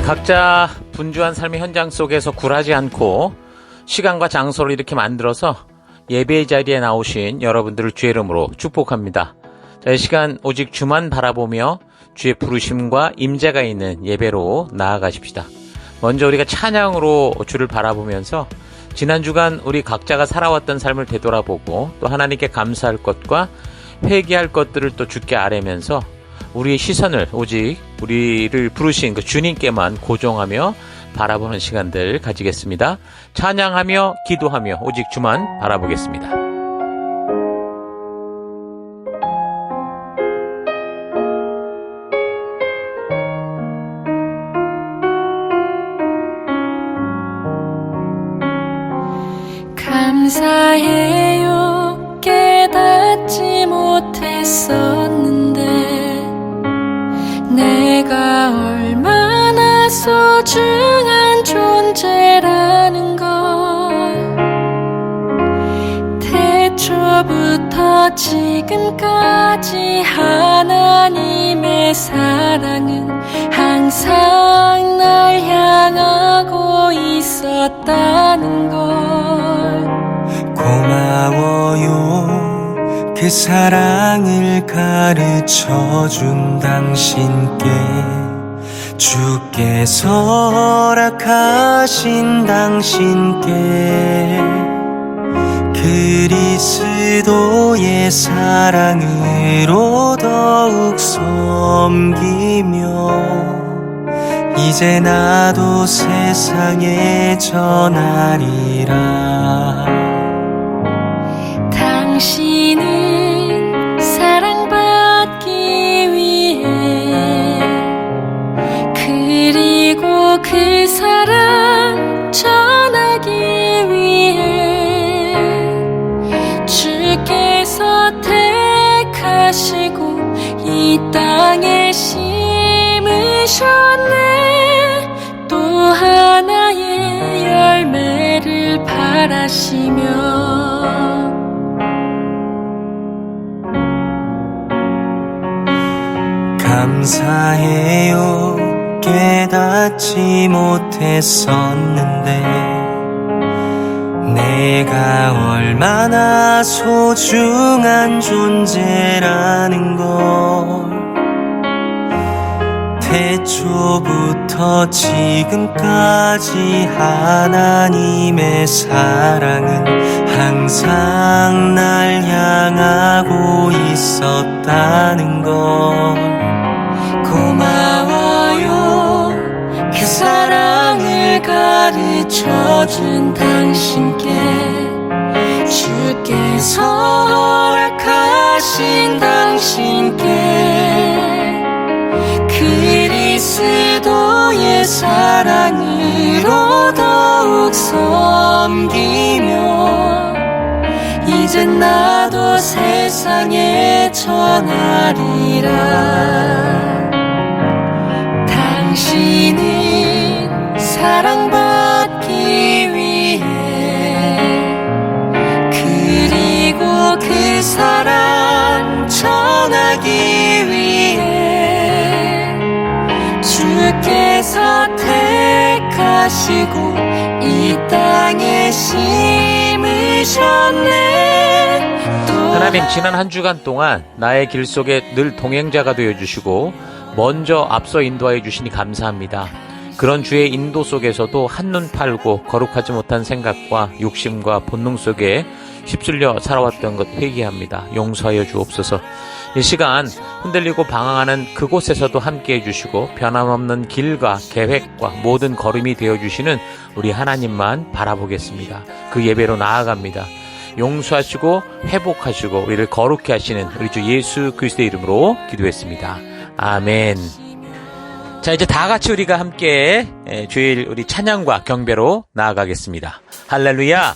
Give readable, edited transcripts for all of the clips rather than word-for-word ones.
각자 분주한 삶의 현장 속에서 굴하지 않고 시간과 장소를 이렇게 만들어서 예배의 자리에 나오신 여러분들을 주의 이름으로 축복합니다. 이 시간 오직 주만 바라보며 주의 부르심과 임재가 있는 예배로 나아가십시다. 먼저 우리가 찬양으로 주를 바라보면서 지난 주간 우리 각자가 살아왔던 삶을 되돌아보고 또 하나님께 감사할 것과 회개할 것들을 또 주께 아뢰면서 우리의 시선을 오직 우리를 부르신 그 주님께만 고정하며 바라보는 시간들 가지겠습니다. 찬양하며 기도하며 오직 주만 바라보겠습니다. 감사해요. 깨닫지 못했었는데 내가 얼마나 소중한 존재라는 걸 태초부터 지금까지 하나님의 사랑은 항상 날 향하고 있었다는 걸 고마워요. 그 사랑을 가르쳐준 당신께 주께서 허락하신 당신께 그리스도의 사랑으로 더욱 섬기며 이제 나도 세상에 전하리라. 당신은 사랑받기 위해 그리고 그 사랑 전하기 위해 주께서 택하시고 이 땅에 심으셨네. 또 하나의 열매를 바라시며 감사해요. 깨닫지 못했었는데 내가 얼마나 소중한 존재라는 걸 태초부터 지금까지 하나님의 사랑은 항상 날 향하고 있었다는 걸 고마워요. 그 사랑을 가르쳐준 당신께 주께서 허락하신 당신께 그리스도의 사랑으로 더욱 섬기며 이제 나도 세상에 전하리라. 당신은 사랑받기 위해 그리고 그 사랑 전하기 위해 주께서 택하시고 이 땅에 심으셨네. 하나님, 지난 한 주간 동안 나의 길 속에 늘 동행자가 되어주시고 먼저 앞서 인도하여 주시니 감사합니다. 그런 주의 인도 속에서도 한눈 팔고 거룩하지 못한 생각과 욕심과 본능 속에 휩쓸려 살아왔던 것 회개합니다. 용서하여 주옵소서. 이 시간 흔들리고 방황하는 그곳에서도 함께해 주시고 변함없는 길과 계획과 모든 걸음이 되어주시는 우리 하나님만 바라보겠습니다. 그 예배로 나아갑니다. 용서하시고 회복하시고 우리를 거룩해 하시는 우리 주 예수 그리스도의 이름으로 기도했습니다. 아멘. 자, 이제 다 같이 우리가 함께 주일 우리 찬양과 경배로 나아가겠습니다. 할렐루야.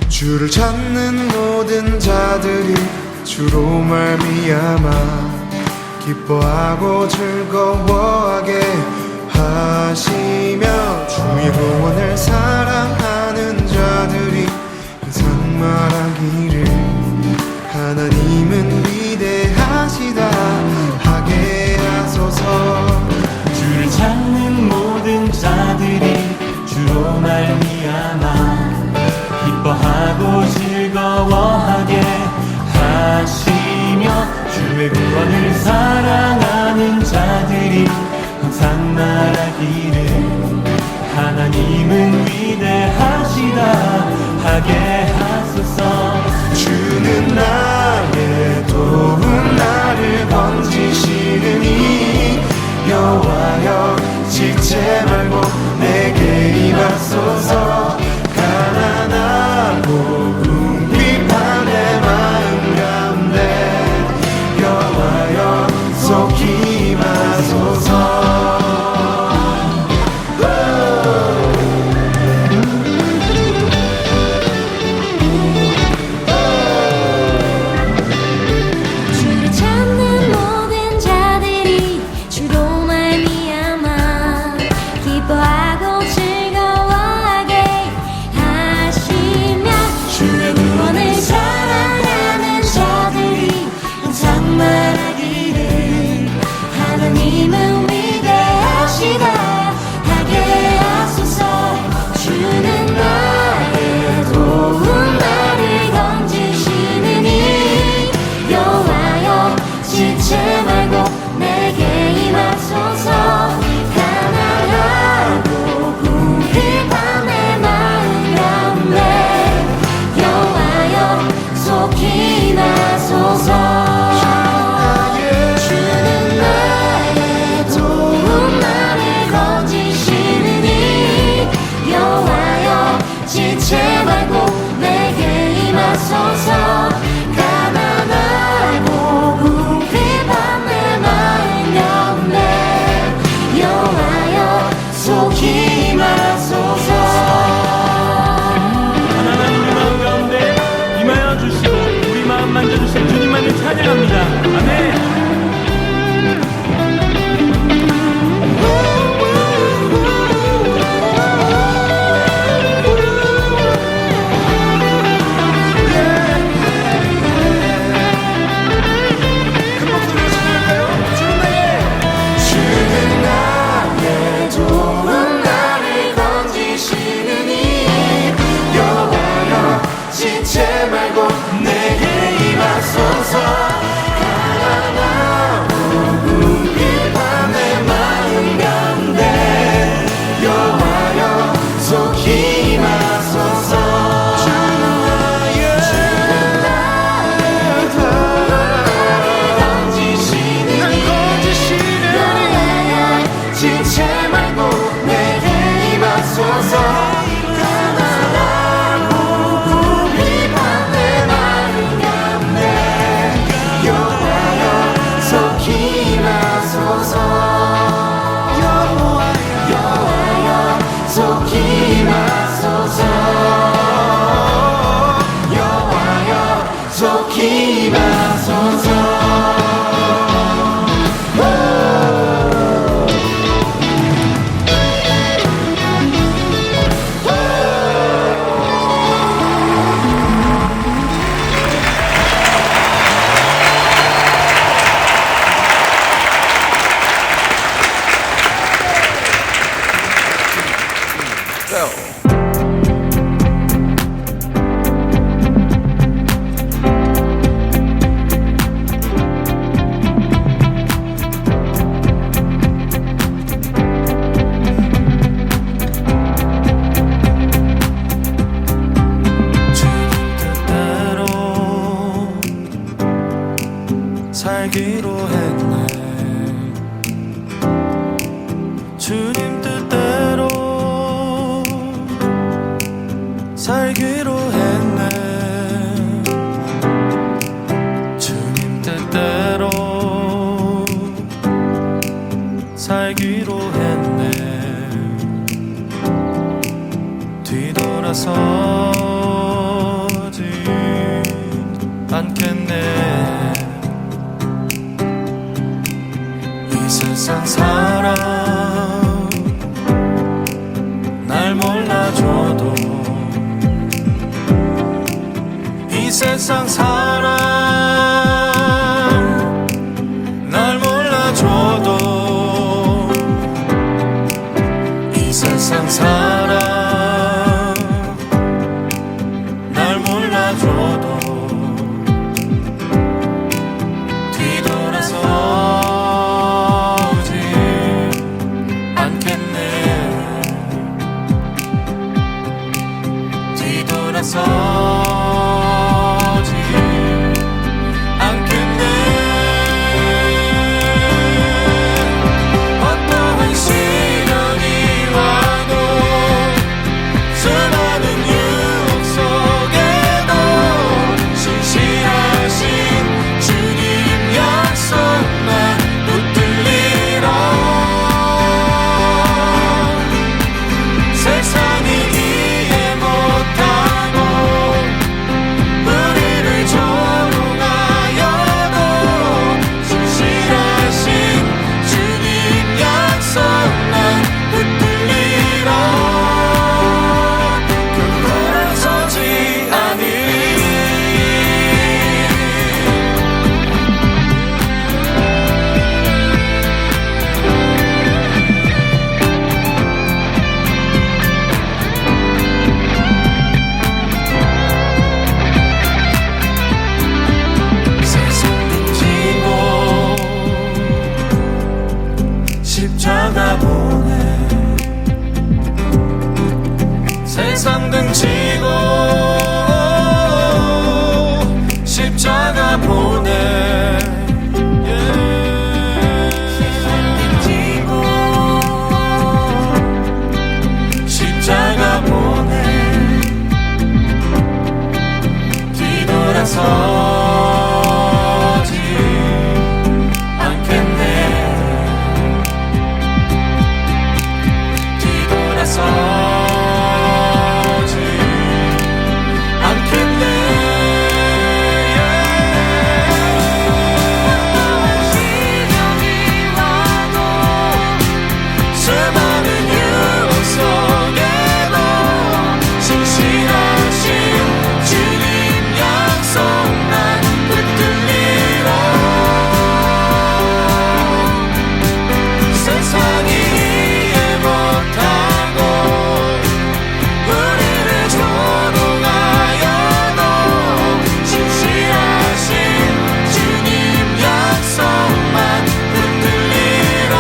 주를 찾는 모든 자들이 주로 말미암아 기뻐하고 즐거워하게 하시며 주의 구원을 사랑하는 자들이 항상 말하기를 하나님은 위대하시다 하게 하소서. 주를 찾는 주의 구원을 사랑하는 자들이 항상 말하기를 하나님은 위대하시다 하게 하소서. 주는 나의 도움 나를 건지시느니 여호와여 지체 말고 내게 임하소서. 가난하고 궁핍한 내 마음 가운데 여호와여 속히 임하소서. 주를 찾는 모든 자들이 주로 말미암아 기뻐하고 즐거워하게 하시며 주의 구원을 사랑하는 자들이 항상 말하기를 하나님은 위대하시다 하게 하소서. 주는 나의 도움 나를 건지시느니 여호와여 지체 말고 내게 임하소서. 가난하고 궁핍한 내 마음 가운데 여호와여 속히 임하소서. 주는 나의 도움 나를 건지시느니 여호와여 지체 말고 내게 임하소서. 가난하고 궁핍한 내 마음 가운데 여호와여 속히 임하소서. 하나님 마음 가운데 임하여 주시고 우리 마음 만져주신 주님만을 찬양합니다. 아멘. 주는 나의 도움 나를 건지시느니 여호와여 지체 말고 내게 임하소서. 가난하고 궁핍한 내 마음 가운데 여호와여 속히 임하소서. 주는 나의 도움 나를 건지시느니 지체 말고 내게 임하소서. 가난하고 궁핍한 내 마음 가운데 여호와여 속히 임하소서. 여호와여 속히 임하소서. 여호와여 속히 임하소서. 살기로 했네. 주님 뜻대로 살기로 했네. 주님 뜻대로 살기로 했네. 뒤돌아서지 않겠네. 이 세상 사람 날 몰라줘도 이 세상 사람 날 몰라줘도 이 세상 사람 날 몰라줘도 뒤돌아 뒤돌아서지 않겠네. 어떠한 시련이 와도 수많은 유혹 속에도 신실하신 주님 약속만 붙들리라. 세상이 이해 못하고 우리를 조롱하여도 신실하신 주님 약속만 붙들리라. 결코 돌아서지 않으리. 세상 등지고 십자가 보내. 세상 등지고 십자가 보내. 세상 등지고 십자가 보내. 뒤돌아서지 않겠네. 뒤돌아서지 않겠네. 시련이 와도 수많은 유혹 속에도 신실하신 주님 약속만 붙들리라. 세상이 이해 못하고 우리를 조롱하여도 신실하신 주님 약속만 붙들리라.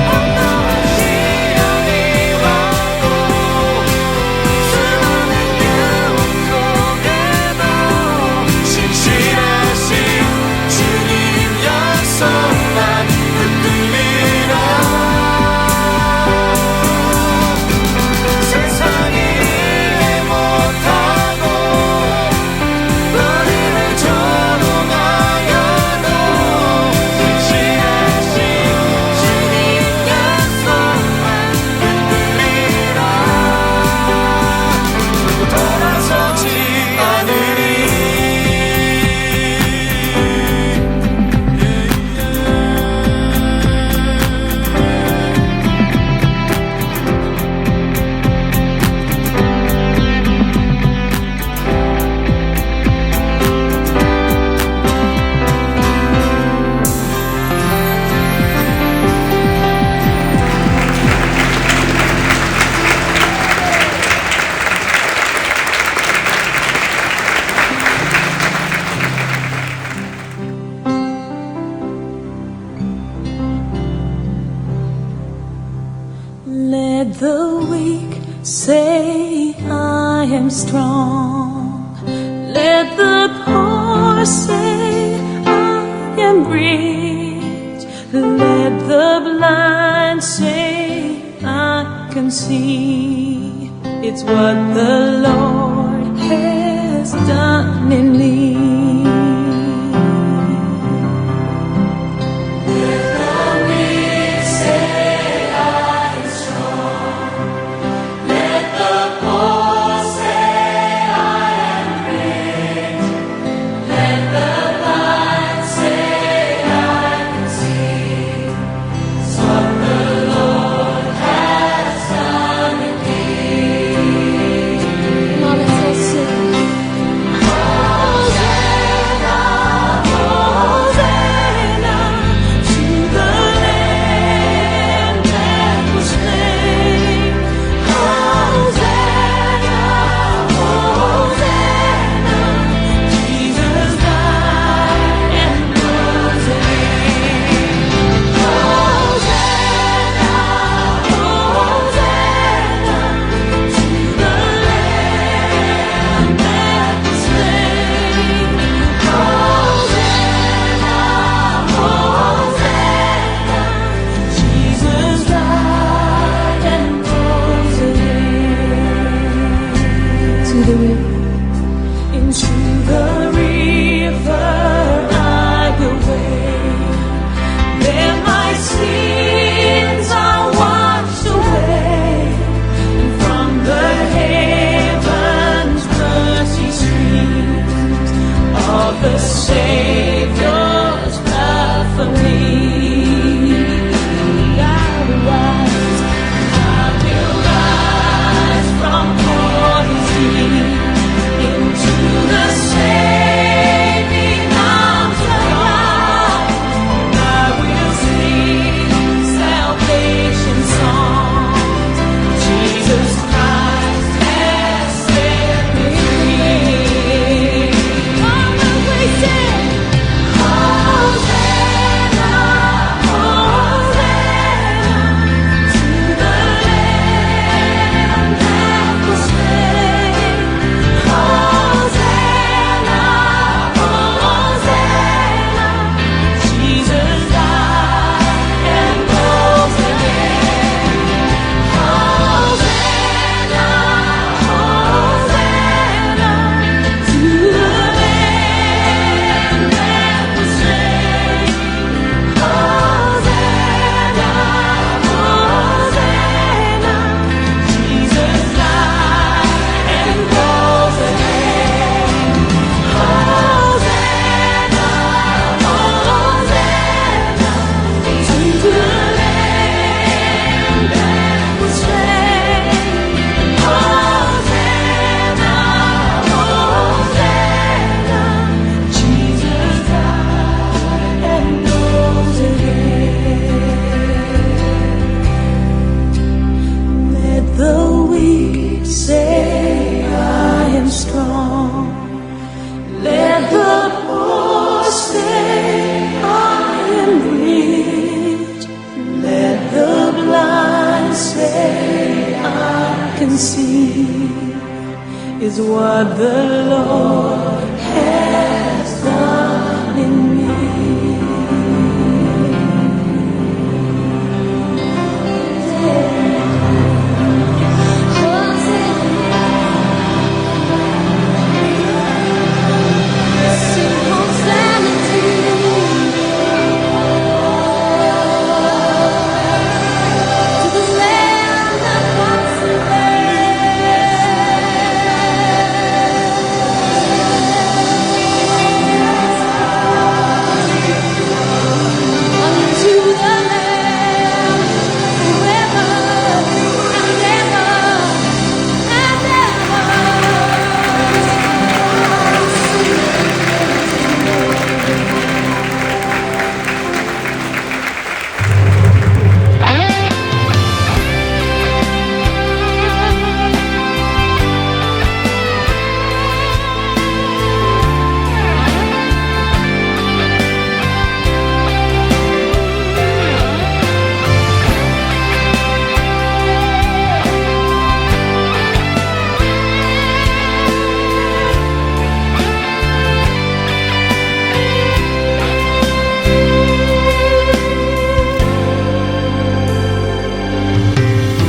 어떠한 시련이 와도 수많은 유혹 속에도 신실하신 주님 약속만 붙들리라. 세상이 이해 못하고 우리를 조롱하여도 신실하신 주님 약속만 붙들리라. 결코 돌아서지 않으리. Let the weak say I am strong. Let the poor say I am rich. Let the blind say I can see. It's what the Lord has done in me. Come on, let's all sing. the Savior's path for me. I will rise from poverty into the saving arms of God. I will sing salvation songs. Jesus Christ has set me free. On the way, sing, Hosanna, Hosanna, to the Lamb that was slain. Hosanna, Hosanna, Jesus died and rose again. Hosanna, Hosanna, to the Lamb that was slain. Hosanna, Hosanna, Jesus died and rose again. Hosanna, Hosanna, to the Lamb that was slain. Hosanna, Hosanna, Jesus died and rose again. Let the weak say, I am strong. Let the poor say, I am rich. Let the blind say, I can see. Is what the Lord has done in me. Sing Hosanna to the Lamb that was slain. Unto the Lamb forever and ever and ever.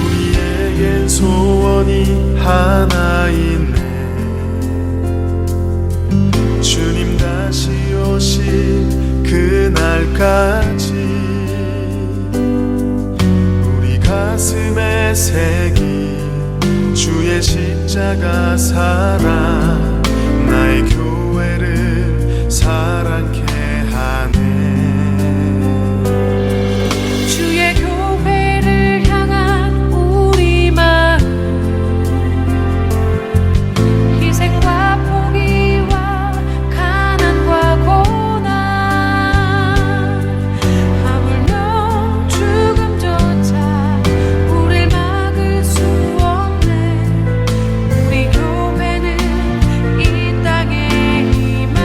우리에겐 소원이 하나 있네. 주님 다시 오실 그날까지 우리 가슴에 새긴 주의 십자가 사랑, 나의 교회를 사랑케 하네. 주의 교회를 향한 우리 마음, 희생과 포기와 가난과 고난, 하물며 죽음조차 우릴 막을 수 없네. 우리 교회는 이 땅의 희망.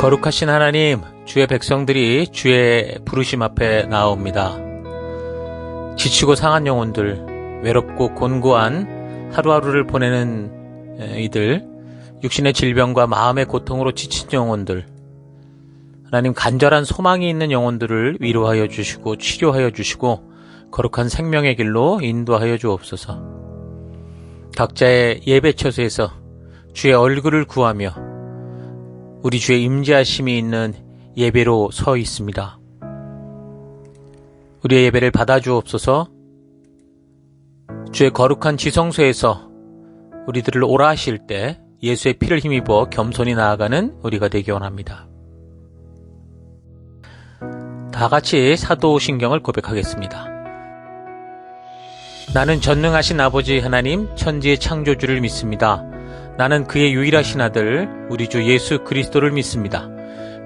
거룩하신 하나님, 주의 백성들이 주의 부르심 앞에 나옵니다. 지치고 상한 영혼들, 외롭고 곤고한 하루하루를 보내는 이들, 육신의 질병과 마음의 고통으로 지친 영혼들, 하나님 간절한 소망이 있는 영혼들을 위로하여 주시고 치료하여 주시고 거룩한 생명의 길로 인도하여 주옵소서. 각자의 예배 처소에서 주의 얼굴을 구하며 우리 주의 임재하심이 있는 예배로 서 있습니다. 우리의 예배를 받아주옵소서. 주의 거룩한 지성소에서 우리들을 오라 하실 때 예수의 피를 힘입어 겸손히 나아가는 우리가 되기 원합니다. 다 같이 사도신경을 고백하겠습니다. 나는 전능하신 아버지 하나님 천지의 창조주를 믿습니다. 나는 그의 유일하신 아들 우리 주 예수 그리스도를 믿습니다.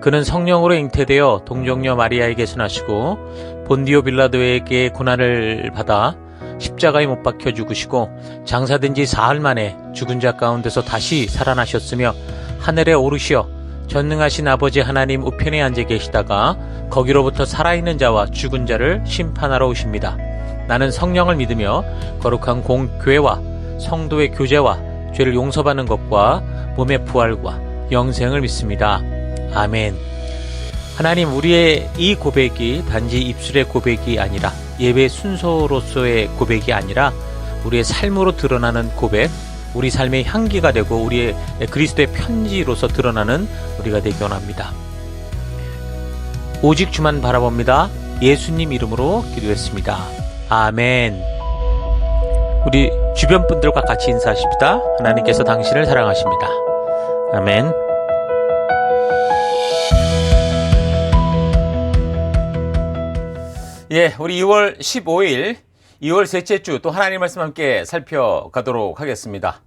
그는 성령으로 잉태되어 동정녀 마리아에게서 나시고 본디오 빌라도에게 고난을 받아 십자가에 못 박혀 죽으시고 장사된 지 사흘 만에 죽은 자 가운데서 다시 살아나셨으며 하늘에 오르시어 전능하신 아버지 하나님 우편에 앉아 계시다가 거기로부터 살아있는 자와 죽은 자를 심판하러 오십니다. 나는 성령을 믿으며 거룩한 공교회와 성도의 교제와 죄를 용서받는 것과 몸의 부활과 영생을 믿습니다. 아멘. 하나님, 우리의 이 고백이 단지 입술의 고백이 아니라 예배 순서로서의 고백이 아니라 우리의 삶으로 드러나는 고백, 우리 삶의 향기가 되고 우리의 그리스도의 편지로서 드러나는 우리가 되기 원합니다. 오직 주만 바라봅니다. 예수님 이름으로 기도했습니다. 아멘. 우리 주변 분들과 같이 인사하십시다. 하나님께서 당신을 사랑하십니다. 아멘. 예, 우리 2월 15일, 2월 셋째 주 또 하나님 말씀 함께 살펴가도록 하겠습니다.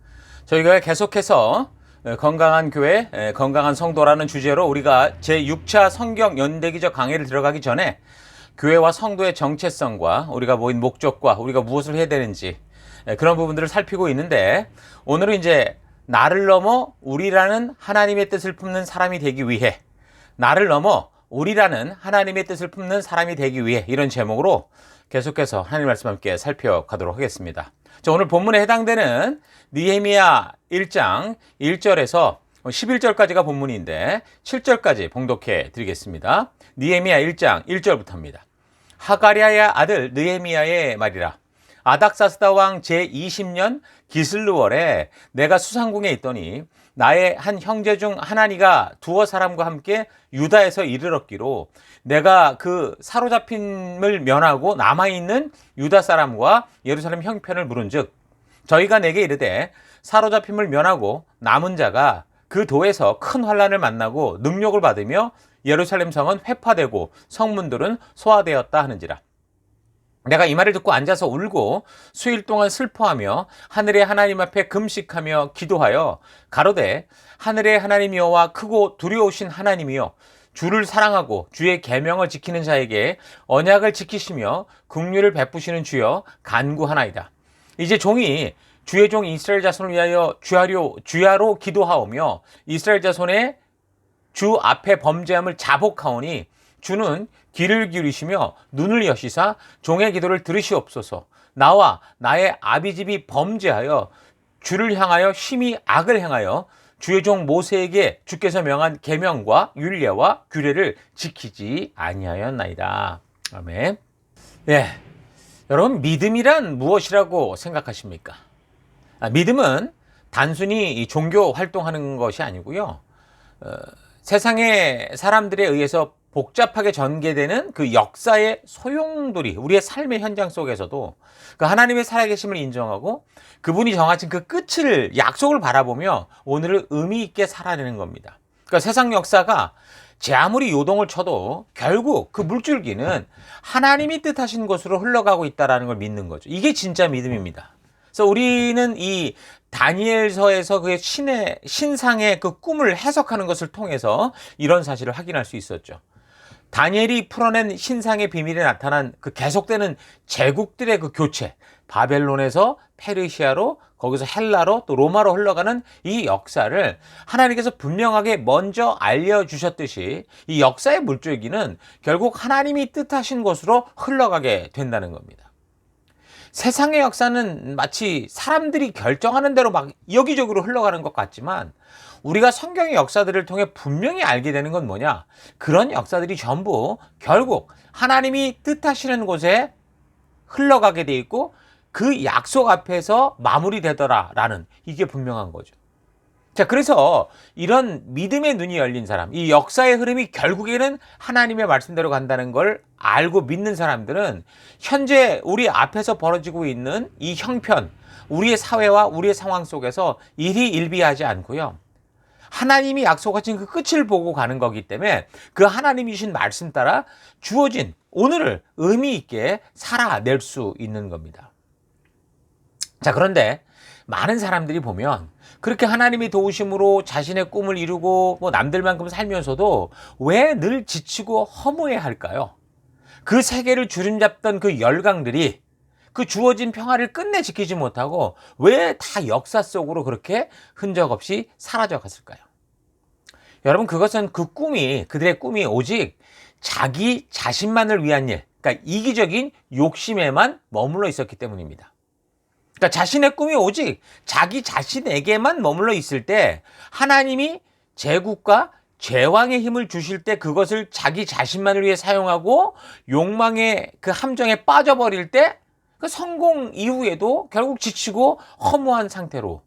저희가 계속해서 건강한 교회, 건강한 성도라는 주제로 우리가 제6차 성경 연대기적 강의를 들어가기 전에 교회와 성도의 정체성과 우리가 모인 목적과 우리가 무엇을 해야 되는지 그런 부분들을 살피고 있는데, 오늘은 이제 나를 넘어 우리라는 하나님의 뜻을 품는 사람이 되기 위해, 나를 넘어 우리라는 하나님의 뜻을 품는 사람이 되기 위해, 이런 제목으로 계속해서 하나님 말씀 함께 살펴가도록 하겠습니다. 자, 오늘 본문에 해당되는 느헤미야 1장 1절에서 11절까지가 본문인데 7절까지 봉독해 드리겠습니다. 느헤미야 1장 1절부터입니다. 하가랴의 아들 느헤미야의 말이라. 아닥사스다 왕 제20년 기슬르월에 내가 수상궁에 있더니 나의 한 형제 중 하나니가 두어 사람과 함께 유다에서 이르렀기로 내가 그 사로잡힘을 면하고 남아있는 유다 사람과 예루살렘 형편을 물은즉 저희가 내게 이르되 사로잡힘을 면하고 남은 자가 그 도에서 큰 환난을 만나고 능력을 받으며 예루살렘 성은 회파되고 성문들은 소화되었다 하는지라. 내가 이 말을 듣고 앉아서 울고 수일 동안 슬퍼하며 하늘의 하나님 앞에 금식하며 기도하여 가로되 하늘의 하나님 여호와 크고 두려우신 하나님이여 주를 사랑하고 주의 계명을 지키는 자에게 언약을 지키시며 긍휼을 베푸시는 주여 간구하나이다. 이제 종이 주의 종 이스라엘 자손을 위하여 주야로 기도하오며 이스라엘 자손의 주 앞에 범죄함을 자복하오니 주는 귀를 기울이시며 눈을 여시사 종의 기도를 들으시옵소서. 나와 나의 아비집이 범죄하여 주를 향하여 심히 악을 행하여 주의 종 모세에게 주께서 명한 계명과 율례와 규례를 지키지 아니하였나이다. 아멘. 예, 여러분, 믿음이란 무엇이라고 생각하십니까? 믿음은 단순히 이 종교 활동하는 것이 아니고요. 세상의 사람들에 의해서 복잡하게 전개되는 그 역사의 소용돌이, 우리의 삶의 현장 속에서도 그 하나님의 살아계심을 인정하고 그분이 정하신 그 끝을, 약속을 바라보며 오늘을 의미 있게 살아내는 겁니다. 그러니까 세상 역사가 제 아무리 요동을 쳐도 결국 그 물줄기는 하나님이 뜻하신 곳으로 흘러가고 있다는 걸 믿는 거죠. 이게 진짜 믿음입니다. 그래서 우리는 이 다니엘서에서 그 신상의 그 꿈을 해석하는 것을 통해서 이런 사실을 확인할 수 있었죠. 다니엘이 풀어낸 신상의 비밀에 나타난 그 계속되는 제국들의 그 교체, 바벨론에서 페르시아로, 거기서 헬라로, 또 로마로 흘러가는 이 역사를 하나님께서 분명하게 먼저 알려주셨듯이 이 역사의 물줄기는 결국 하나님이 뜻하신 곳으로 흘러가게 된다는 겁니다. 세상의 역사는 마치 사람들이 결정하는 대로 막 여기저기로 흘러가는 것 같지만 우리가 성경의 역사들을 통해 분명히 알게 되는 건 뭐냐? 그런 역사들이 전부 결국 하나님이 뜻하시는 곳에 흘러가게 돼 있고 그 약속 앞에서 마무리되더라라는 이게 분명한 거죠. 자, 그래서 이런 믿음의 눈이 열린 사람, 이 역사의 흐름이 결국에는 하나님의 말씀대로 간다는 걸 알고 믿는 사람들은 현재 우리 앞에서 벌어지고 있는 이 형편, 우리의 사회와 우리의 상황 속에서 일희일비하지 않고요. 하나님이 약속하신 그 끝을 보고 가는 거기 때문에 그 하나님이 주신 말씀 따라 주어진 오늘을 의미 있게 살아낼 수 있는 겁니다. 자, 그런데 많은 사람들이 보면 그렇게 하나님의 도우심으로 자신의 꿈을 이루고 뭐 남들만큼 살면서도 왜 늘 지치고 허무해 할까요? 그 세계를 주름잡던 그 열강들이 그 주어진 평화를 끝내 지키지 못하고 왜 다 역사 속으로 그렇게 흔적 없이 사라져 갔을까요? 여러분, 그것은 그들의 꿈이 오직 자기 자신만을 위한 일, 그러니까 이기적인 욕심에만 머물러 있었기 때문입니다. 그러니까 자신의 꿈이 오직 자기 자신에게만 머물러 있을 때 하나님이 제국과 제왕의 힘을 주실 때 그것을 자기 자신만을 위해 사용하고 욕망의 그 함정에 빠져버릴 때 그 성공 이후에도 결국 지치고 허무한 상태로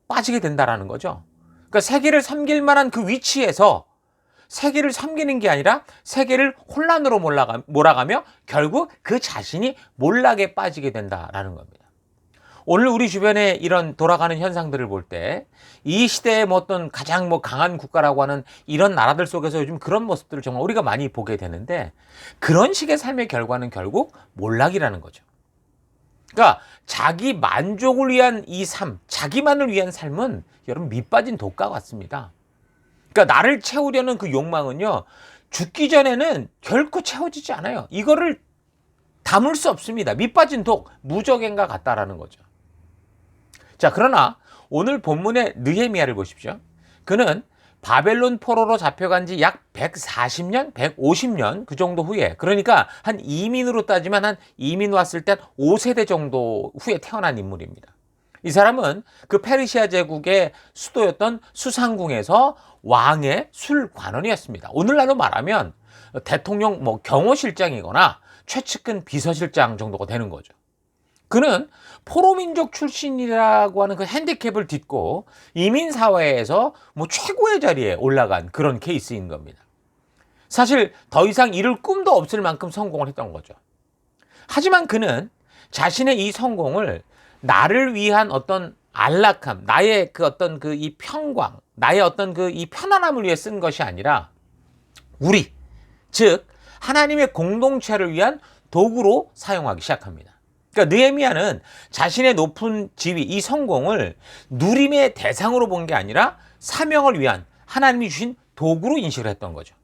빠지게 된다라는 거죠. 그러니까 세계를 섬길 만한 그 위치에서 세계를 섬기는 게 아니라 세계를 혼란으로 몰아가며 결국 그 자신이 몰락에 빠지게 된다라는 겁니다. 오늘 우리 주변에 이런 돌아가는 현상들을 볼 때 이 시대의 어떤 가장 강한 국가라고 하는 이런 나라들 속에서 요즘 그런 모습들을 정말 우리가 많이 보게 되는데 그런 식의 삶의 결과는 결국 몰락이라는 거죠. 그러니까 자기 만족을 위한 이 삶, 자기만을 위한 삶은 여러분 밑빠진 독과 같습니다. 그러니까 나를 채우려는 그 욕망은요, 죽기 전에는 결코 채워지지 않아요. 이거를 담을 수 없습니다. 밑빠진 독, 무적행과 같다라는 거죠. 자, 그러나 오늘 본문의 느헤미야를 보십시오. 그는 바벨론 포로로 잡혀간 지 약 140년, 150년 그 정도 후에, 그러니까 한 이민으로 따지면 한 이민 왔을 때 5세대 정도 후에 태어난 인물입니다. 이 사람은 그 페르시아 제국의 수도였던 수상궁에서 왕의 술관원이었습니다. 오늘날로 말하면 대통령 경호실장이거나 최측근 비서실장 정도가 되는 거죠. 그는 포로민족 출신이라고 하는 그 핸디캡을 딛고 이민사회에서 최고의 자리에 올라간 그런 케이스인 겁니다. 사실 더 이상 이룰 꿈도 없을 만큼 성공을 했던 거죠. 하지만 그는 자신의 이 성공을 나를 위한 어떤 안락함, 나의 그 어떤 그 이 평강, 나의 어떤 그 이 편안함을 위해 쓴 것이 아니라 우리, 즉 하나님의 공동체를 위한 도구로 사용하기 시작합니다. 그러니까 느헤미야는 자신의 높은 지위, 이 성공을 누림의 대상으로 본 게 아니라 사명을 위한 하나님이 주신 도구로 인식을 했던 거죠.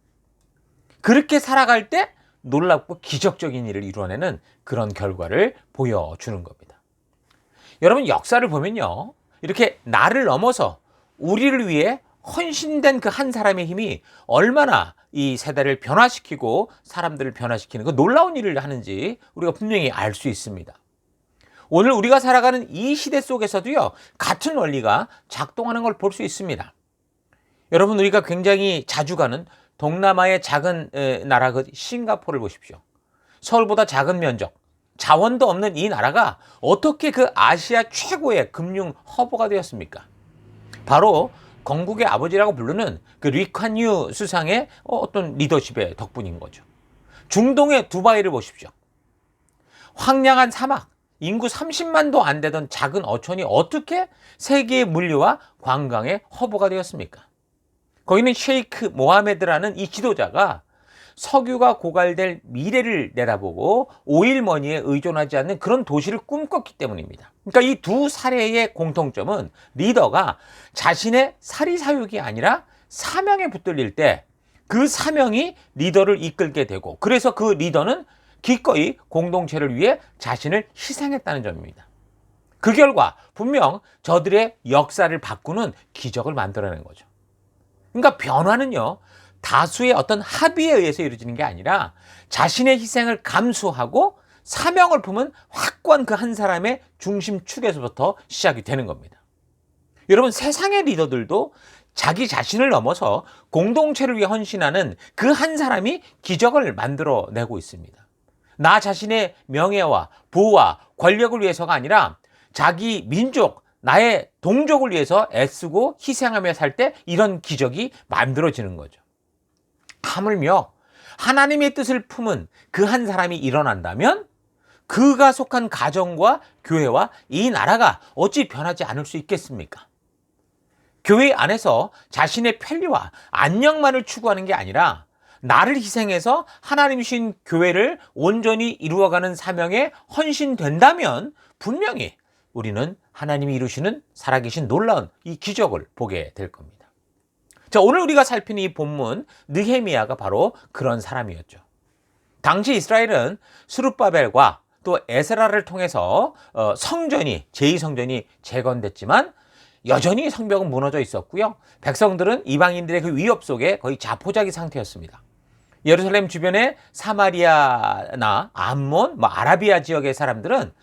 그렇게 살아갈 때 놀랍고 기적적인 일을 이루어내는 그런 결과를 보여주는 겁니다. 여러분, 역사를 보면요, 이렇게 나를 넘어서 우리를 위해 헌신된 그 한 사람의 힘이 얼마나 이 세대를 변화시키고 사람들을 변화시키는 그 놀라운 일을 하는지 우리가 분명히 알 수 있습니다. 오늘 우리가 살아가는 이 시대 속에서도요, 같은 원리가 작동하는 걸 볼 수 있습니다. 여러분, 우리가 굉장히 자주 가는 동남아의 작은 나라 그 싱가포르를 보십시오. 서울보다 작은 면적, 자원도 없는 이 나라가 어떻게 그 아시아 최고의 금융 허브가 되었습니까? 바로 건국의 아버지라고 부르는 그 리콴유 수상의 어떤 리더십의 덕분인 거죠. 중동의 두바이를 보십시오. 황량한 사막, 인구 30만도 안 되던 작은 어촌이 어떻게 세계의 물류와 관광의 허브가 되었습니까? 거기는 셰이크 모하메드라는 이 지도자가 석유가 고갈될 미래를 내다보고 오일머니에 의존하지 않는 그런 도시를 꿈꿨기 때문입니다. 그러니까 이 두 사례의 공통점은 리더가 자신의 사리사욕이 아니라 사명에 붙들릴 때 그 사명이 리더를 이끌게 되고, 그래서 그 리더는 기꺼이 공동체를 위해 자신을 희생했다는 점입니다. 그 결과 분명 저들의 역사를 바꾸는 기적을 만들어낸 거죠. 그러니까 변화는요, 다수의 어떤 합의에 의해서 이루어지는 게 아니라 자신의 희생을 감수하고 사명을 품은 확고한 그 한 사람의 중심축에서부터 시작이 되는 겁니다. 여러분, 세상의 리더들도 자기 자신을 넘어서 공동체를 위해 헌신하는 그 한 사람이 기적을 만들어내고 있습니다. 나 자신의 명예와 부와 권력을 위해서가 아니라 자기 민족, 나의 동족을 위해서 애쓰고 희생하며 살 때 이런 기적이 만들어지는 거죠. 하물며 하나님의 뜻을 품은 그 한 사람이 일어난다면 그가 속한 가정과 교회와 이 나라가 어찌 변하지 않을 수 있겠습니까? 교회 안에서 자신의 편리와 안녕만을 추구하는 게 아니라 나를 희생해서 하나님이 주신 교회를 온전히 이루어가는 사명에 헌신된다면 분명히 우리는 하나님이 이루시는 살아계신 놀라운 이 기적을 보게 될 겁니다. 자, 오늘 우리가 살피는 이 본문 느헤미야가 바로 그런 사람이었죠. 당시 이스라엘은 스룹바벨과 또 에스라를 통해서 성전이 제2성전이 재건됐지만 여전히 성벽은 무너져 있었고요. 백성들은 이방인들의 그 위협 속에 거의 자포자기 상태였습니다. 예루살렘 주변의 사마리아나 암몬, 아라비아 지역의 사람들은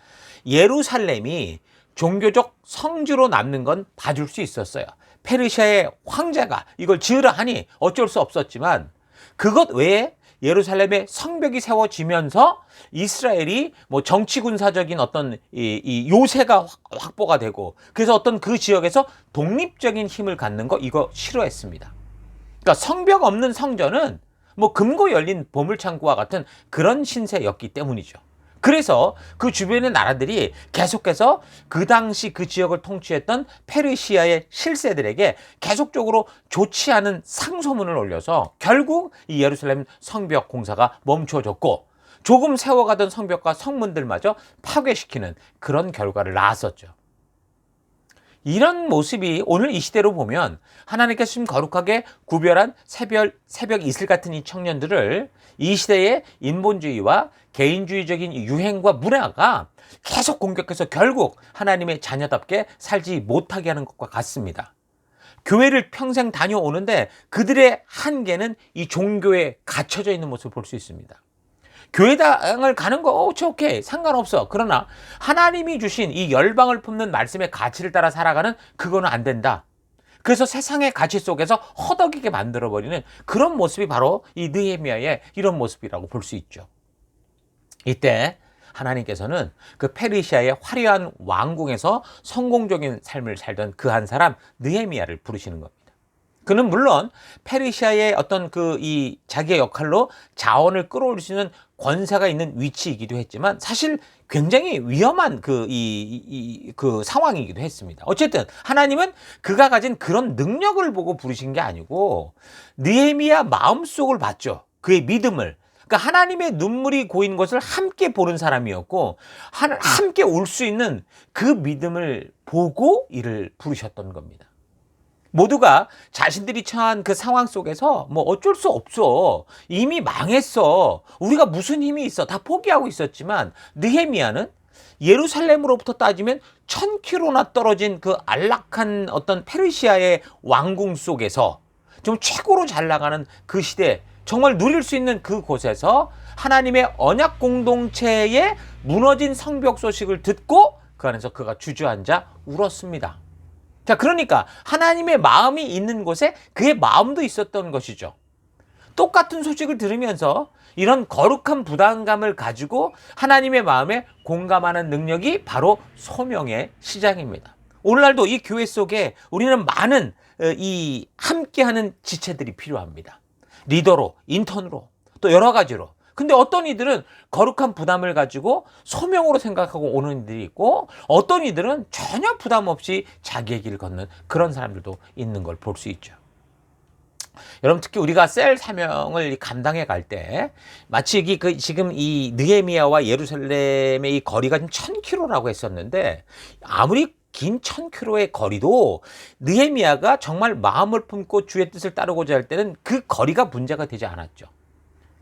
예루살렘이 종교적 성지로 남는 건 봐줄 수 있었어요. 페르시아의 황제가 이걸 지으라 하니 어쩔 수 없었지만 그것 외에 예루살렘에 성벽이 세워지면서 이스라엘이 정치 군사적인 어떤 이 요새가 확보가 되고 그래서 어떤 그 지역에서 독립적인 힘을 갖는 거 이거 싫어했습니다. 그러니까 성벽 없는 성전은 금고 열린 보물창고와 같은 그런 신세였기 때문이죠. 그래서 그 주변의 나라들이 계속해서 그 당시 그 지역을 통치했던 페르시아의 실세들에게 계속적으로 좋지 않은 상소문을 올려서 결국 이 예루살렘 성벽 공사가 멈춰졌고 조금 세워가던 성벽과 성문들마저 파괴시키는 그런 결과를 낳았었죠. 이런 모습이 오늘 이 시대로 보면 하나님께서 지금 거룩하게 구별한 새벽 이슬 같은 이 청년들을 이 시대의 인본주의와 개인주의적인 유행과 문화가 계속 공격해서 결국 하나님의 자녀답게 살지 못하게 하는 것과 같습니다. 교회를 평생 다녀오는데 그들의 한계는 이 종교에 갇혀져 있는 모습을 볼 수 있습니다. 교회당을 가는 거 오케이 상관없어. 그러나 하나님이 주신 이 열방을 품는 말씀의 가치를 따라 살아가는 그거는 안 된다. 그래서 세상의 가치 속에서 허덕이게 만들어버리는 그런 모습이 바로 이 느헤미야의 이런 모습이라고 볼 수 있죠. 이때 하나님께서는 그 페르시아의 화려한 왕궁에서 성공적인 삶을 살던 그 한 사람 느헤미야를 부르시는 겁니다. 그는 물론 페르시아의 어떤 이 자기의 역할로 자원을 끌어올릴 수 있는 권세가 있는 위치이기도 했지만 사실 굉장히 위험한 그 상황이기도 했습니다. 어쨌든 하나님은 그가 가진 그런 능력을 보고 부르신 게 아니고 느헤미야 마음속을 봤죠. 그의 믿음을. 그러니까 하나님의 눈물이 고인 것을 함께 보는 사람이었고 함께 올 수 있는 그 믿음을 보고 이를 부르셨던 겁니다. 모두가 자신들이 처한 그 상황 속에서 어쩔 수 없어. 이미 망했어. 우리가 무슨 힘이 있어. 다 포기하고 있었지만 느헤미야는 예루살렘으로부터 따지면 1000km나 떨어진 그 안락한 어떤 페르시아의 왕궁 속에서 좀 최고로 잘 나가는 그 시대 정말 누릴 수 있는 그곳에서 하나님의 언약 공동체의 무너진 성벽 소식을 듣고 그 안에서 그가 주저앉아 울었습니다. 자, 그러니까 하나님의 마음이 있는 곳에 그의 마음도 있었던 것이죠. 똑같은 소식을 들으면서 이런 거룩한 부담감을 가지고 하나님의 마음에 공감하는 능력이 바로 소명의 시작입니다. 오늘날도 이 교회 속에 우리는 많은 이 함께하는 지체들이 필요합니다. 리더로, 인턴으로, 또 여러 가지로. 근데 어떤 이들은 거룩한 부담을 가지고 소명으로 생각하고 오는 이들이 있고 어떤 이들은 전혀 부담 없이 자기의 길을 걷는 그런 사람들도 있는 걸 볼 수 있죠. 여러분, 특히 우리가 셀 사명을 감당해 갈 때 마치 지금 이 느헤미야와 예루살렘의 이 거리가 지금 1000km라고 했었는데 아무리 긴 1000km의 거리도 느헤미야가 정말 마음을 품고 주의 뜻을 따르고자 할 때는 그 거리가 문제가 되지 않았죠.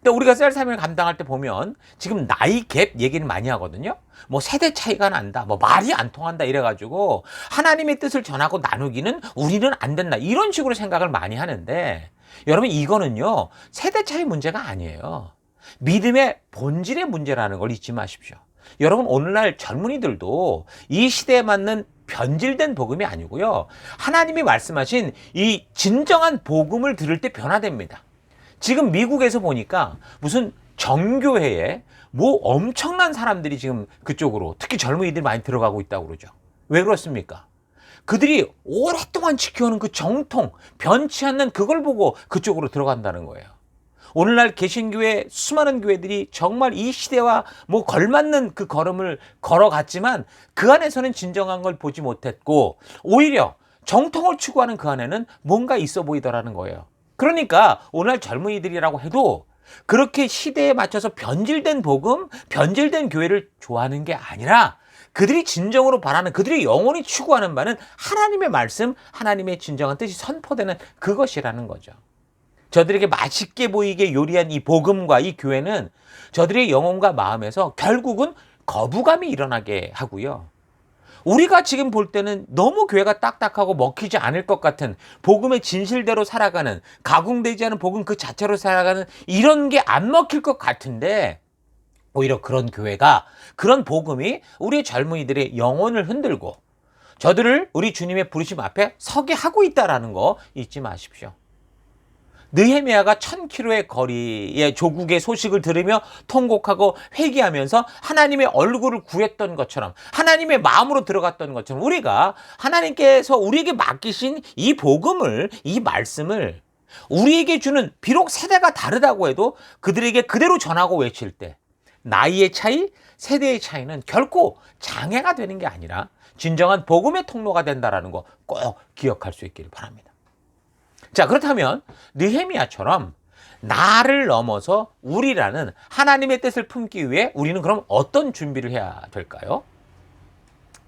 또 우리가 셀 사명을 감당할 때 보면 지금 나이 갭 얘기를 많이 하거든요. 뭐 세대 차이가 난다, 뭐 말이 안 통한다 이래가지고 하나님의 뜻을 전하고 나누기는 우리는 안 된다 이런 식으로 생각을 많이 하는데, 여러분 이거는요 세대 차이 문제가 아니에요. 믿음의 본질의 문제라는 걸 잊지 마십시오. 여러분 오늘날 젊은이들도 이 시대에 맞는 변질된 복음이 아니고요, 하나님이 말씀하신 이 진정한 복음을 들을 때 변화됩니다. 지금 미국에서 보니까 무슨 정교회에 뭐 엄청난 사람들이 지금 그쪽으로, 특히 젊은이들이 많이 들어가고 있다고 그러죠. 왜 그렇습니까? 그들이 오랫동안 지켜오는 그 정통, 변치 않는 그걸 보고 그쪽으로 들어간다는 거예요. 오늘날 개신교회 수많은 교회들이 정말 이 시대와 뭐 걸맞는 그 걸음을 걸어갔지만 그 안에서는 진정한 걸 보지 못했고, 오히려 정통을 추구하는 그 안에는 뭔가 있어 보이더라는 거예요. 그러니까 오늘 젊은이들이라고 해도 그렇게 시대에 맞춰서 변질된 복음, 변질된 교회를 좋아하는 게 아니라 그들이 진정으로 바라는, 그들이 영원히 추구하는 바는 하나님의 말씀, 하나님의 진정한 뜻이 선포되는 그것이라는 거죠. 저들에게 맛있게 보이게 요리한 이 복음과 이 교회는 저들의 영혼과 마음에서 결국은 거부감이 일어나게 하고요. 우리가 지금 볼 때는 너무 교회가 딱딱하고 먹히지 않을 것 같은, 복음의 진실대로 살아가는, 가공되지 않은 복음 그 자체로 살아가는 이런 게 안 먹힐 것 같은데, 오히려 그런 교회가, 그런 복음이 우리 젊은이들의 영혼을 흔들고 저들을 우리 주님의 부르심 앞에 서게 하고 있다는 거 잊지 마십시오. 느헤미야가 1000km의 거리의 조국의 소식을 들으며 통곡하고 회개하면서 하나님의 얼굴을 구했던 것처럼, 하나님의 마음으로 들어갔던 것처럼, 우리가 하나님께서 우리에게 맡기신 이 복음을, 이 말씀을 우리에게 주는, 비록 세대가 다르다고 해도 그들에게 그대로 전하고 외칠 때 나이의 차이, 세대의 차이는 결코 장애가 되는 게 아니라 진정한 복음의 통로가 된다는 거 꼭 기억할 수 있기를 바랍니다. 자, 그렇다면 느헤미야처럼 나를 넘어서 우리라는 하나님의 뜻을 품기 위해 우리는 그럼 어떤 준비를 해야 될까요?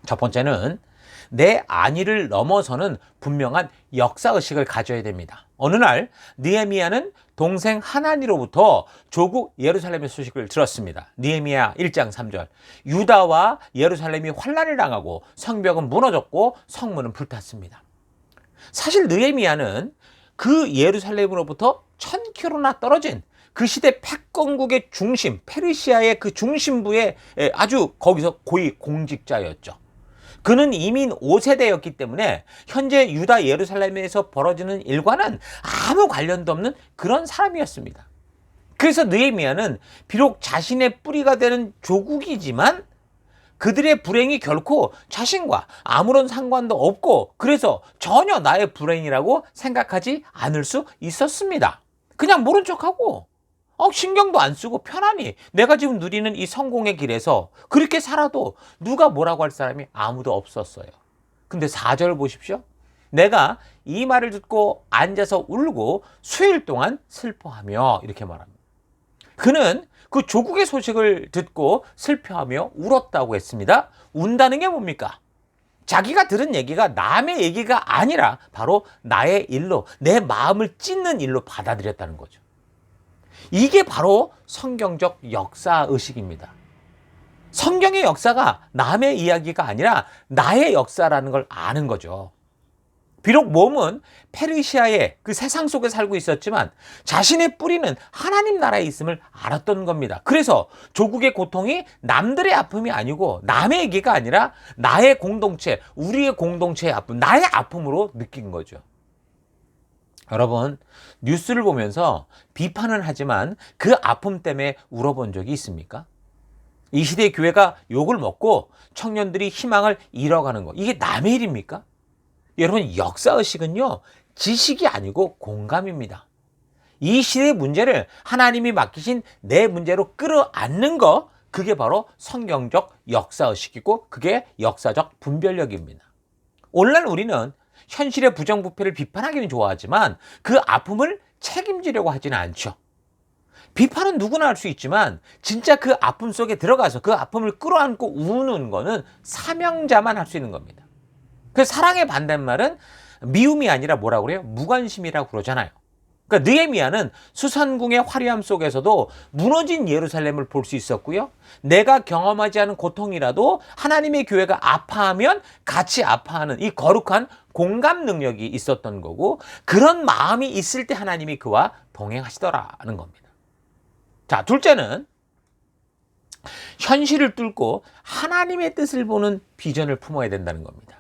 첫 번째는 내 안위를 넘어서는 분명한 역사의식을 가져야 됩니다. 어느 날 느헤미야는 동생 하나니로부터 조국 예루살렘의 소식을 들었습니다. 느헤미야 1장 3절. 유다와 예루살렘이 환란을 당하고 성벽은 무너졌고 성문은 불탔습니다. 사실 느헤미야는 그 예루살렘으로부터 1000km나 떨어진 그 시대 패권국의 중심, 페르시아의 그 중심부에 아주 거기서 고위 공직자였죠. 그는 이민 5세대였기 때문에 현재 유다 예루살렘에서 벌어지는 일과는 아무 관련도 없는 그런 사람이었습니다. 그래서 느헤미야는 비록 자신의 뿌리가 되는 조국이지만 그들의 불행이 결코 자신과 아무런 상관도 없고, 그래서 전혀 나의 불행이라고 생각하지 않을 수 있었습니다. 그냥 모른 척하고 신경도 안 쓰고 편안히 내가 지금 누리는 이 성공의 길에서 그렇게 살아도 누가 뭐라고 할 사람이 아무도 없었어요. 근데 4절 보십시오. 내가 이 말을 듣고 앉아서 울고 수일 동안 슬퍼하며, 이렇게 말합니다. 그는 그 조국의 소식을 듣고 슬퍼하며 울었다고 했습니다. 운다는 게 뭡니까? 자기가 들은 얘기가 남의 얘기가 아니라 바로 나의 일로, 내 마음을 찢는 일로 받아들였다는 거죠. 이게 바로 성경적 역사의식입니다. 성경의 역사가 남의 이야기가 아니라 나의 역사라는 걸 아는 거죠. 비록 몸은 페르시아의 그 세상 속에 살고 있었지만 자신의 뿌리는 하나님 나라에 있음을 알았던 겁니다. 그래서 조국의 고통이 남들의 아픔이 아니고 남의 얘기가 아니라 나의 공동체, 우리의 공동체의 아픔, 나의 아픔으로 느낀 거죠. 여러분, 뉴스를 보면서 비판은 하지만 그 아픔 때문에 울어본 적이 있습니까? 이 시대의 교회가 욕을 먹고 청년들이 희망을 잃어가는 거, 이게 남의 일입니까? 여러분, 역사의식은요, 지식이 아니고 공감입니다. 이 시대의 문제를 하나님이 맡기신 내 문제로 끌어안는 거, 그게 바로 성경적 역사의식이고 그게 역사적 분별력입니다. 오늘날 우리는 현실의 부정부패를 비판하기는 좋아하지만 그 아픔을 책임지려고 하지는 않죠. 비판은 누구나 할 수 있지만 진짜 그 아픔 속에 들어가서 그 아픔을 끌어안고 우는 거는 사명자만 할 수 있는 겁니다. 그 사랑의 반대말은 미움이 아니라 뭐라고 그래요? 무관심이라고 그러잖아요. 그러니까 느헤미야는 수산궁의 화려함 속에서도 무너진 예루살렘을 볼 수 있었고요. 내가 경험하지 않은 고통이라도 하나님의 교회가 아파하면 같이 아파하는 이 거룩한 공감 능력이 있었던 거고, 그런 마음이 있을 때 하나님이 그와 동행하시더라는 겁니다. 자, 둘째는 현실을 뚫고 하나님의 뜻을 보는 비전을 품어야 된다는 겁니다.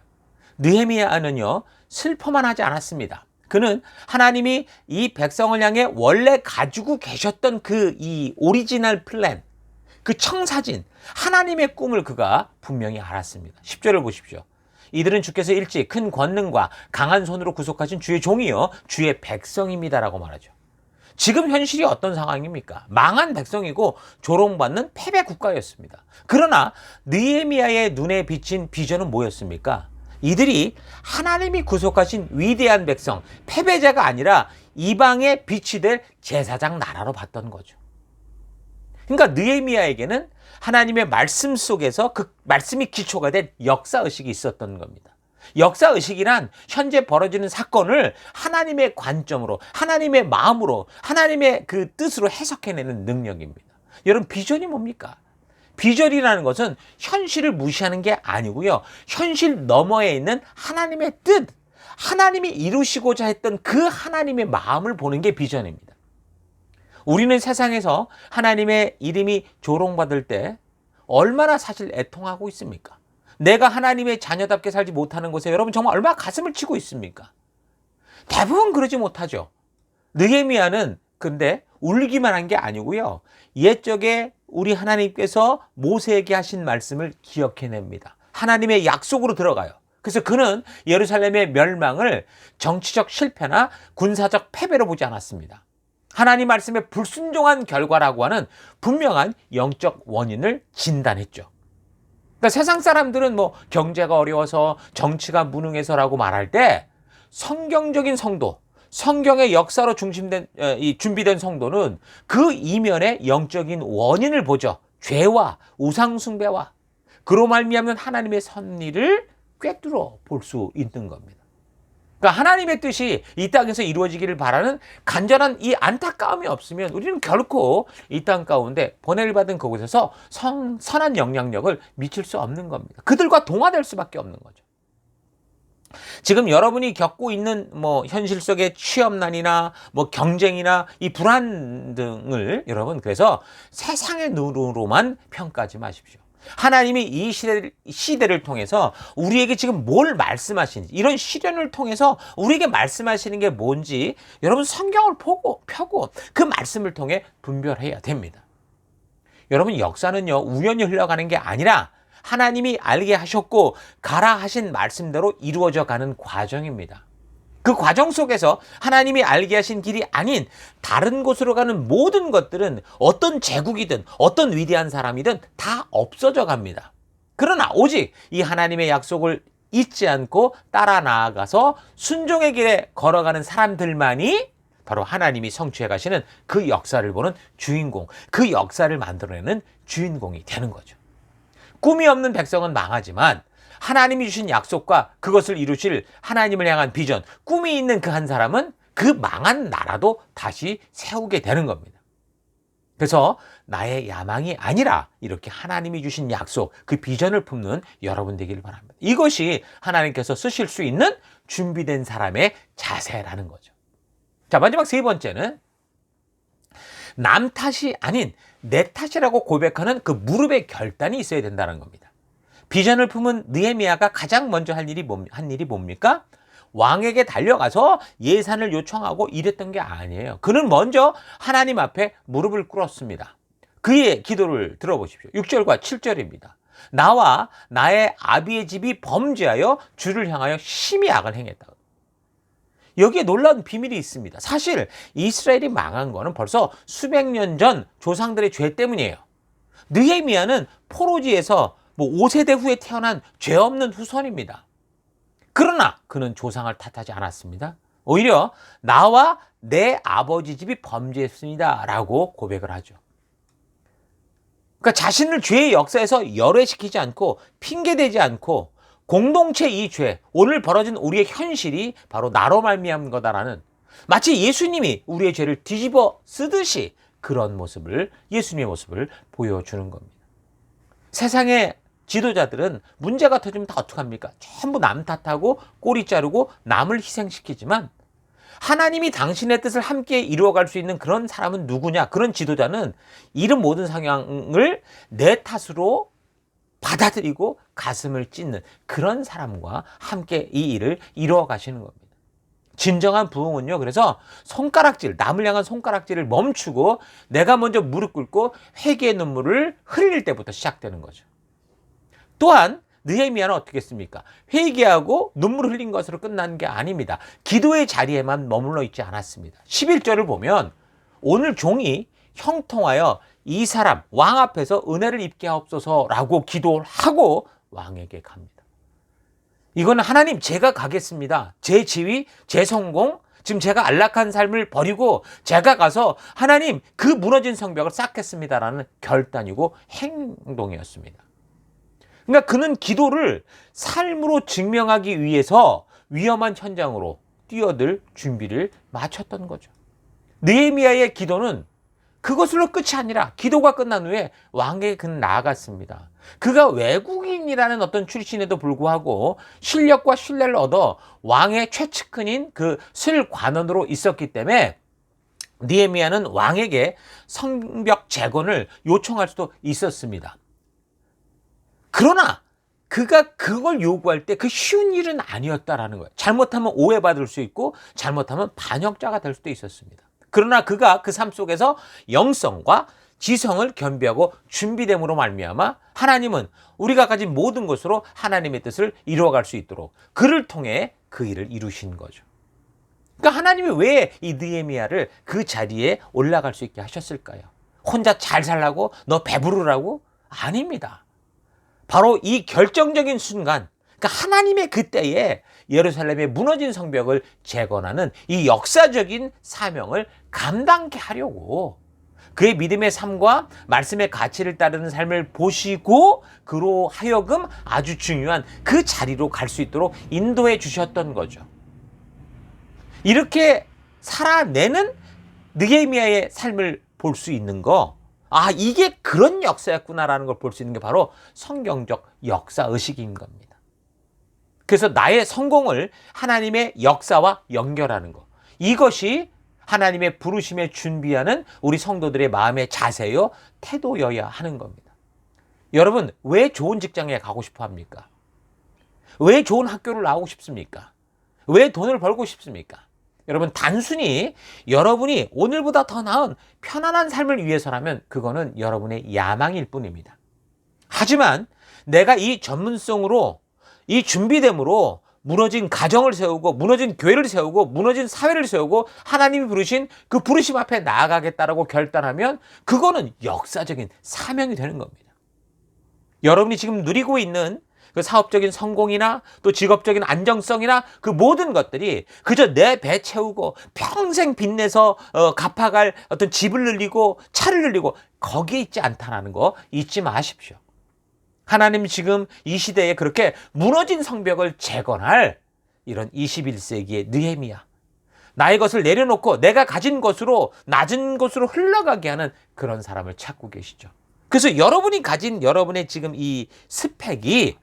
느헤미야는요, 슬퍼만 하지 않았습니다. 그는 하나님이 이 백성을 향해 원래 가지고 계셨던 이 오리지널 플랜, 그 청사진, 하나님의 꿈을 그가 분명히 알았습니다. 10절을 보십시오. 이들은 주께서 일찍 큰 권능과 강한 손으로 구속하신 주의 종이요 주의 백성입니다라고 말하죠. 지금 현실이 어떤 상황입니까? 망한 백성이고 조롱받는 패배 국가였습니다. 그러나 느헤미야의 눈에 비친 비전은 뭐였습니까? 이들이 하나님이 구속하신 위대한 백성, 패배자가 아니라 이방의 빛이 될 제사장 나라로 봤던 거죠. 그러니까 느헤미야에게는 하나님의 말씀 속에서 그 말씀이 기초가 된 역사의식이 있었던 겁니다. 역사의식이란 현재 벌어지는 사건을 하나님의 관점으로, 하나님의 마음으로, 하나님의 그 뜻으로 해석해내는 능력입니다. 여러분, 비전이 뭡니까? 비전이라는 것은 현실을 무시하는 게 아니고요. 현실 너머에 있는 하나님의 뜻, 하나님이 이루시고자 했던 그 하나님의 마음을 보는 게 비전입니다. 우리는 세상에서 하나님의 이름이 조롱받을 때 얼마나 사실 애통하고 있습니까? 내가 하나님의 자녀답게 살지 못하는 곳에 여러분 정말 얼마나 가슴을 치고 있습니까? 대부분 그러지 못하죠. 느헤미야는 근데 울기만 한 게 아니고요. 옛적에 우리 하나님께서 모세에게 하신 말씀을 기억해냅니다. 하나님의 약속으로 들어가요. 그래서 그는 예루살렘의 멸망을 정치적 실패나 군사적 패배로 보지 않았습니다. 하나님 말씀에 불순종한 결과라고 하는 분명한 영적 원인을 진단했죠. 그러니까 세상 사람들은 뭐 경제가 어려워서 정치가 무능해서라고 말할 때 성경적인 성도, 성경의 역사로 준비된 성도는 그 이면의 영적인 원인을 보죠. 죄와 우상 숭배와 그로 말미암는 하나님의 섭리를 꿰뚫어 볼 수 있는 겁니다. 그러니까 하나님의 뜻이 이 땅에서 이루어지기를 바라는 간절한 이 안타까움이 없으면 우리는 결코 이 땅 가운데 번뇌를 받은 그곳에서 선한 영향력을 미칠 수 없는 겁니다. 그들과 동화될 수밖에 없는 거죠. 지금 여러분이 겪고 있는 현실 속의 취업난이나 경쟁이나 이 불안 등을 여러분 그래서 세상의 눈으로만 평가하지 마십시오. 하나님이 이 시대를 통해서 우리에게 지금 뭘 말씀하시는지, 이런 시련을 통해서 우리에게 말씀하시는 게 뭔지 여러분 성경을 펴고 그 말씀을 통해 분별해야 됩니다. 여러분, 역사는요 우연히 흘러가는 게 아니라 하나님이 알게 하셨고 가라 하신 말씀대로 이루어져 가는 과정입니다. 그 과정 속에서 하나님이 알게 하신 길이 아닌 다른 곳으로 가는 모든 것들은 어떤 제국이든 어떤 위대한 사람이든 다 없어져 갑니다. 그러나 오직 이 하나님의 약속을 잊지 않고 따라 나아가서 순종의 길에 걸어가는 사람들만이 바로 하나님이 성취해 가시는 그 역사를 보는 주인공, 그 역사를 만들어내는 주인공이 되는 거죠. 꿈이 없는 백성은 망하지만 하나님이 주신 약속과 그것을 이루실 하나님을 향한 비전, 꿈이 있는 그 한 사람은 그 망한 나라도 다시 세우게 되는 겁니다. 그래서 나의 야망이 아니라 이렇게 하나님이 주신 약속, 그 비전을 품는 여러분 되기를 바랍니다. 이것이 하나님께서 쓰실 수 있는 준비된 사람의 자세라는 거죠. 자, 마지막 세 번째는 남 탓이 아닌 내 탓이라고 고백하는 그 무릎의 결단이 있어야 된다는 겁니다. 비전을 품은 느헤미야가 가장 먼저 한 일이 뭡니까? 왕에게 달려가서 예산을 요청하고 이랬던 게 아니에요. 그는 먼저 하나님 앞에 무릎을 꿇었습니다. 그의 기도를 들어보십시오. 6절과 7절입니다. 나와 나의 아비의 집이 범죄하여 주를 향하여 심히 악을 행했다. 여기에 놀라운 비밀이 있습니다. 사실 이스라엘이 망한 거는 벌써 수백 년 전 조상들의 죄 때문이에요. 느헤미야는 포로지에서 5세대 후에 태어난 죄 없는 후손입니다. 그러나 그는 조상을 탓하지 않았습니다. 오히려 나와 내 아버지 집이 범죄했습니다 라고 고백을 하죠. 그러니까 자신을 죄의 역사에서 열애시키지 않고 핑계대지 않고 공동체 이 죄, 오늘 벌어진 우리의 현실이 바로 나로 말미암은 거다라는 마치 예수님이 우리의 죄를 뒤집어 쓰듯이 그런 모습을, 예수님의 모습을 보여주는 겁니다. 세상의 지도자들은 문제가 터지면 다 어떡합니까? 전부 남 탓하고 꼬리 자르고 남을 희생시키지만 하나님이 당신의 뜻을 함께 이루어갈 수 있는 그런 사람은 누구냐? 그런 지도자는 이런 모든 상황을 내 탓으로 받아들이고 가슴을 찢는 그런 사람과 함께 이 일을 이루어 가시는 겁니다. 진정한 부흥은요, 그래서 손가락질, 남을 향한 손가락질을 멈추고 내가 먼저 무릎 꿇고 회개의 눈물을 흘릴 때부터 시작되는 거죠. 또한 느헤미야는 어떻게 했습니까? 회개하고 눈물을 흘린 것으로 끝난 게 아닙니다. 기도의 자리에만 머물러 있지 않았습니다. 11절을 보면 오늘 종이 형통하여 이 사람 왕 앞에서 은혜를 입게 하옵소서라고 기도를 하고 왕에게 갑니다. 이거는 하나님, 제가 가겠습니다. 제 지위, 제 성공, 지금 제가 안락한 삶을 버리고 제가 가서 하나님 그 무너진 성벽을 쌓겠습니다라는 결단이고 행동이었습니다. 그러니까 그는 기도를 삶으로 증명하기 위해서 위험한 현장으로 뛰어들 준비를 마쳤던 거죠. 느헤미야의 기도는 그것으로 끝이 아니라 기도가 끝난 후에 왕에게 그는 나아갔습니다. 그가 외국인이라는 어떤 출신에도 불구하고 실력과 신뢰를 얻어 왕의 최측근인 그 술관원으로 있었기 때문에 느헤미야는 왕에게 성벽 재건을 요청할 수도 있었습니다. 그러나 그가 그걸 요구할 때 그 쉬운 일은 아니었다라는 거예요. 잘못하면 오해받을 수 있고 잘못하면 반역자가 될 수도 있었습니다. 그러나 그가 그 삶 속에서 영성과 지성을 겸비하고 준비됨으로 말미암아 하나님은 우리가 가진 모든 것으로 하나님의 뜻을 이루어갈 수 있도록 그를 통해 그 일을 이루신 거죠. 그러니까 하나님이 왜 이 느헤미야를 그 자리에 올라갈 수 있게 하셨을까요? 혼자 잘 살라고? 너 배부르라고? 아닙니다. 바로 이 결정적인 순간, 그러니까 하나님의 그때에 예루살렘의 무너진 성벽을 재건하는 이 역사적인 사명을 감당케 하려고 그의 믿음의 삶과 말씀의 가치를 따르는 삶을 보시고 그로 하여금 아주 중요한 그 자리로 갈 수 있도록 인도해 주셨던 거죠. 이렇게 살아내는 느헤미야의 삶을 볼 수 있는 거, 이게 그런 역사였구나라는 걸 볼 수 있는 게 바로 성경적 역사의식인 겁니다. 그래서 나의 성공을 하나님의 역사와 연결하는 거, 이것이 하나님의 부르심에 준비하는 우리 성도들의 마음의 자세요, 태도여야 하는 겁니다. 여러분, 왜 좋은 직장에 가고 싶어 합니까? 왜 좋은 학교를 나오고 싶습니까? 왜 돈을 벌고 싶습니까? 여러분, 단순히 여러분이 오늘보다 더 나은 편안한 삶을 위해서라면 그거는 여러분의 야망일 뿐입니다. 하지만 내가 이 전문성으로, 이 준비됨으로 무너진 가정을 세우고 무너진 교회를 세우고 무너진 사회를 세우고 하나님이 부르신 그 부르심 앞에 나아가겠다라고 결단하면 그거는 역사적인 사명이 되는 겁니다. 여러분이 지금 누리고 있는 그 사업적인 성공이나 또 직업적인 안정성이나 그 모든 것들이 그저 내 배 채우고 평생 빚내서 갚아갈 어떤 집을 늘리고 차를 늘리고 거기에 있지 않다라는 거 잊지 마십시오. 하나님 지금 이 시대에 그렇게 무너진 성벽을 재건할 이런 21세기의 느헤미야, 나의 것을 내려놓고 내가 가진 것으로 낮은 곳으로 흘러가게 하는 그런 사람을 찾고 계시죠. 그래서 여러분이 가진 여러분의 지금 이 스펙이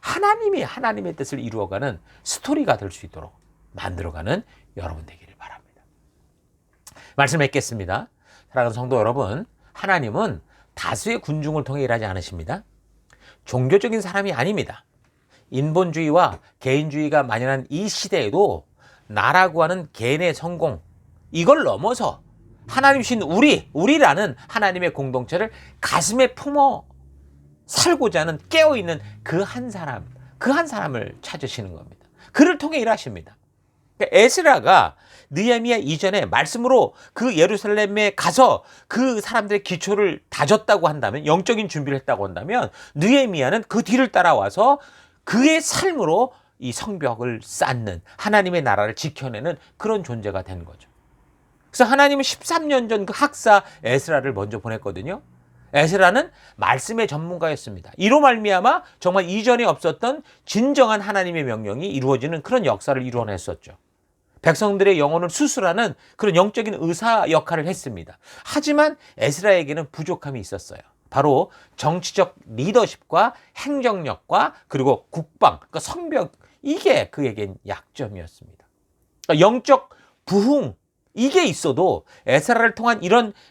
하나님의 뜻을 이루어가는 스토리가 될 수 있도록 만들어가는 여러분 되기를 바랍니다. 말씀 맺겠습니다. 사랑하는 성도 여러분, 하나님은 다수의 군중을 통해 일하지 않으십니다. 종교적인 사람이 아닙니다. 인본주의와 개인주의가 만연한 이 시대에도 나라고 하는 개인의 성공, 이걸 넘어서 하나님이신 우리라는 하나님의 공동체를 가슴에 품어 살고자 하는 깨어있는 그 한 사람을 찾으시는 겁니다. 그를 통해 일하십니다. 에스라가 느헤미야 이전에 말씀으로 그 예루살렘에 가서 그 사람들의 기초를 다졌다고 한다면, 영적인 준비를 했다고 한다면, 느헤미야는 그 뒤를 따라와서 그의 삶으로 이 성벽을 쌓는, 하나님의 나라를 지켜내는 그런 존재가 된 거죠. 그래서 하나님은 13년 전 그 학사 에스라를 먼저 보냈거든요. 에스라는 말씀의 전문가였습니다. 이로 말미암아 정말 이전에 없었던 진정한 하나님의 명령이 이루어지는 그런 역사를 이루어냈었죠. 백성들의 영혼을 수술하는 그런 영적인 의사 역할을 했습니다. 하지만 에스라에게는 부족함이 있었어요. 바로 정치적 리더십과 행정력과 그리고 국방, 그러니까 성벽, 이게 그에겐 약점이었습니다. 그러니까 영적 부흥, 이게 있어도 에스라를 통한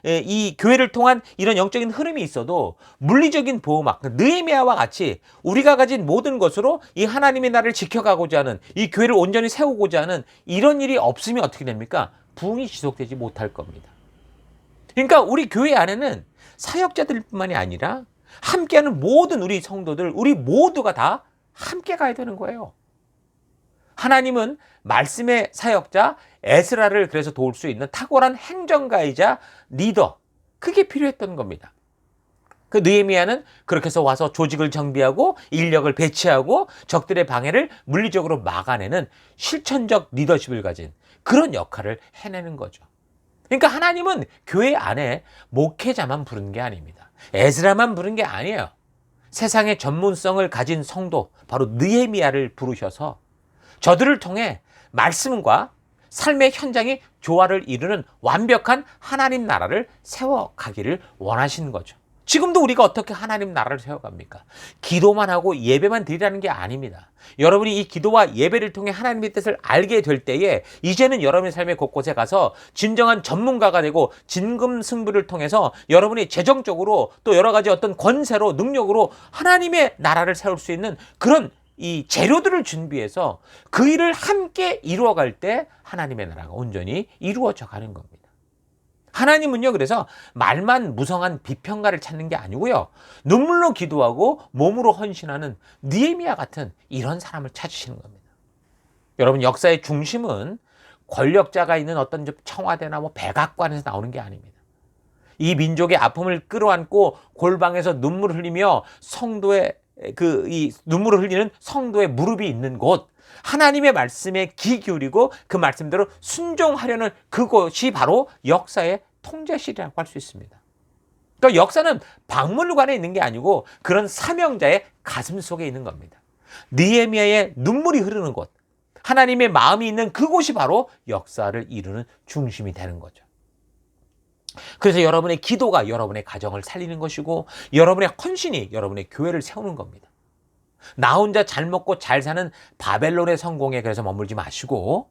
이 교회를 통한 이런 영적인 흐름이 있어도 물리적인 보호막, 느헤미야와 같이 우리가 가진 모든 것으로 이 하나님의 나라를 지켜가고자 하는, 이 교회를 온전히 세우고자 하는 이런 일이 없으면 어떻게 됩니까? 부흥이 지속되지 못할 겁니다. 그러니까 우리 교회 안에는 사역자들뿐만이 아니라 함께하는 모든 우리 성도들, 우리 모두가 다 함께 가야 되는 거예요. 하나님은 말씀의 사역자 에스라를 그래서 도울 수 있는 탁월한 행정가이자 리더, 그게 필요했던 겁니다. 그 느헤미야는 그렇게 해서 와서 조직을 정비하고 인력을 배치하고 적들의 방해를 물리적으로 막아내는 실천적 리더십을 가진 그런 역할을 해내는 거죠. 그러니까 하나님은 교회 안에 목회자만 부른 게 아닙니다. 에스라만 부른 게 아니에요. 세상의 전문성을 가진 성도, 바로 느헤미야를 부르셔서 저들을 통해 말씀과 삶의 현장이 조화를 이루는 완벽한 하나님 나라를 세워가기를 원하시는 거죠. 지금도 우리가 어떻게 하나님 나라를 세워갑니까? 기도만 하고 예배만 드리라는 게 아닙니다. 여러분이 이 기도와 예배를 통해 하나님의 뜻을 알게 될 때에 이제는 여러분의 삶의 곳곳에 가서 진정한 전문가가 되고 진금승부를 통해서 여러분이 재정적으로 또 여러 가지 어떤 권세로 능력으로 하나님의 나라를 세울 수 있는 그런 이 재료들을 준비해서 그 일을 함께 이루어갈 때 하나님의 나라가 온전히 이루어져 가는 겁니다. 하나님은요, 그래서 말만 무성한 비평가를 찾는 게 아니고요, 눈물로 기도하고 몸으로 헌신하는 느헤미야 같은 이런 사람을 찾으시는 겁니다. 여러분, 역사의 중심은 권력자가 있는 어떤 청와대나 백악관에서 나오는 게 아닙니다. 이 민족의 아픔을 끌어안고 골방에서 눈물을 흘리며 이 눈물을 흘리는 성도의 무릎이 있는 곳, 하나님의 말씀에 귀 기울이고 그 말씀대로 순종하려는 그곳이 바로 역사의 통제실이라고 할 수 있습니다. 그러니까 역사는 박물관에 있는 게 아니고 그런 사명자의 가슴 속에 있는 겁니다. 느헤미야의 눈물이 흐르는 곳, 하나님의 마음이 있는 그곳이 바로 역사를 이루는 중심이 되는 거죠. 그래서 여러분의 기도가 여러분의 가정을 살리는 것이고 여러분의 헌신이 여러분의 교회를 세우는 겁니다. 나 혼자 잘 먹고 잘 사는 바벨론의 성공에 그래서 머물지 마시고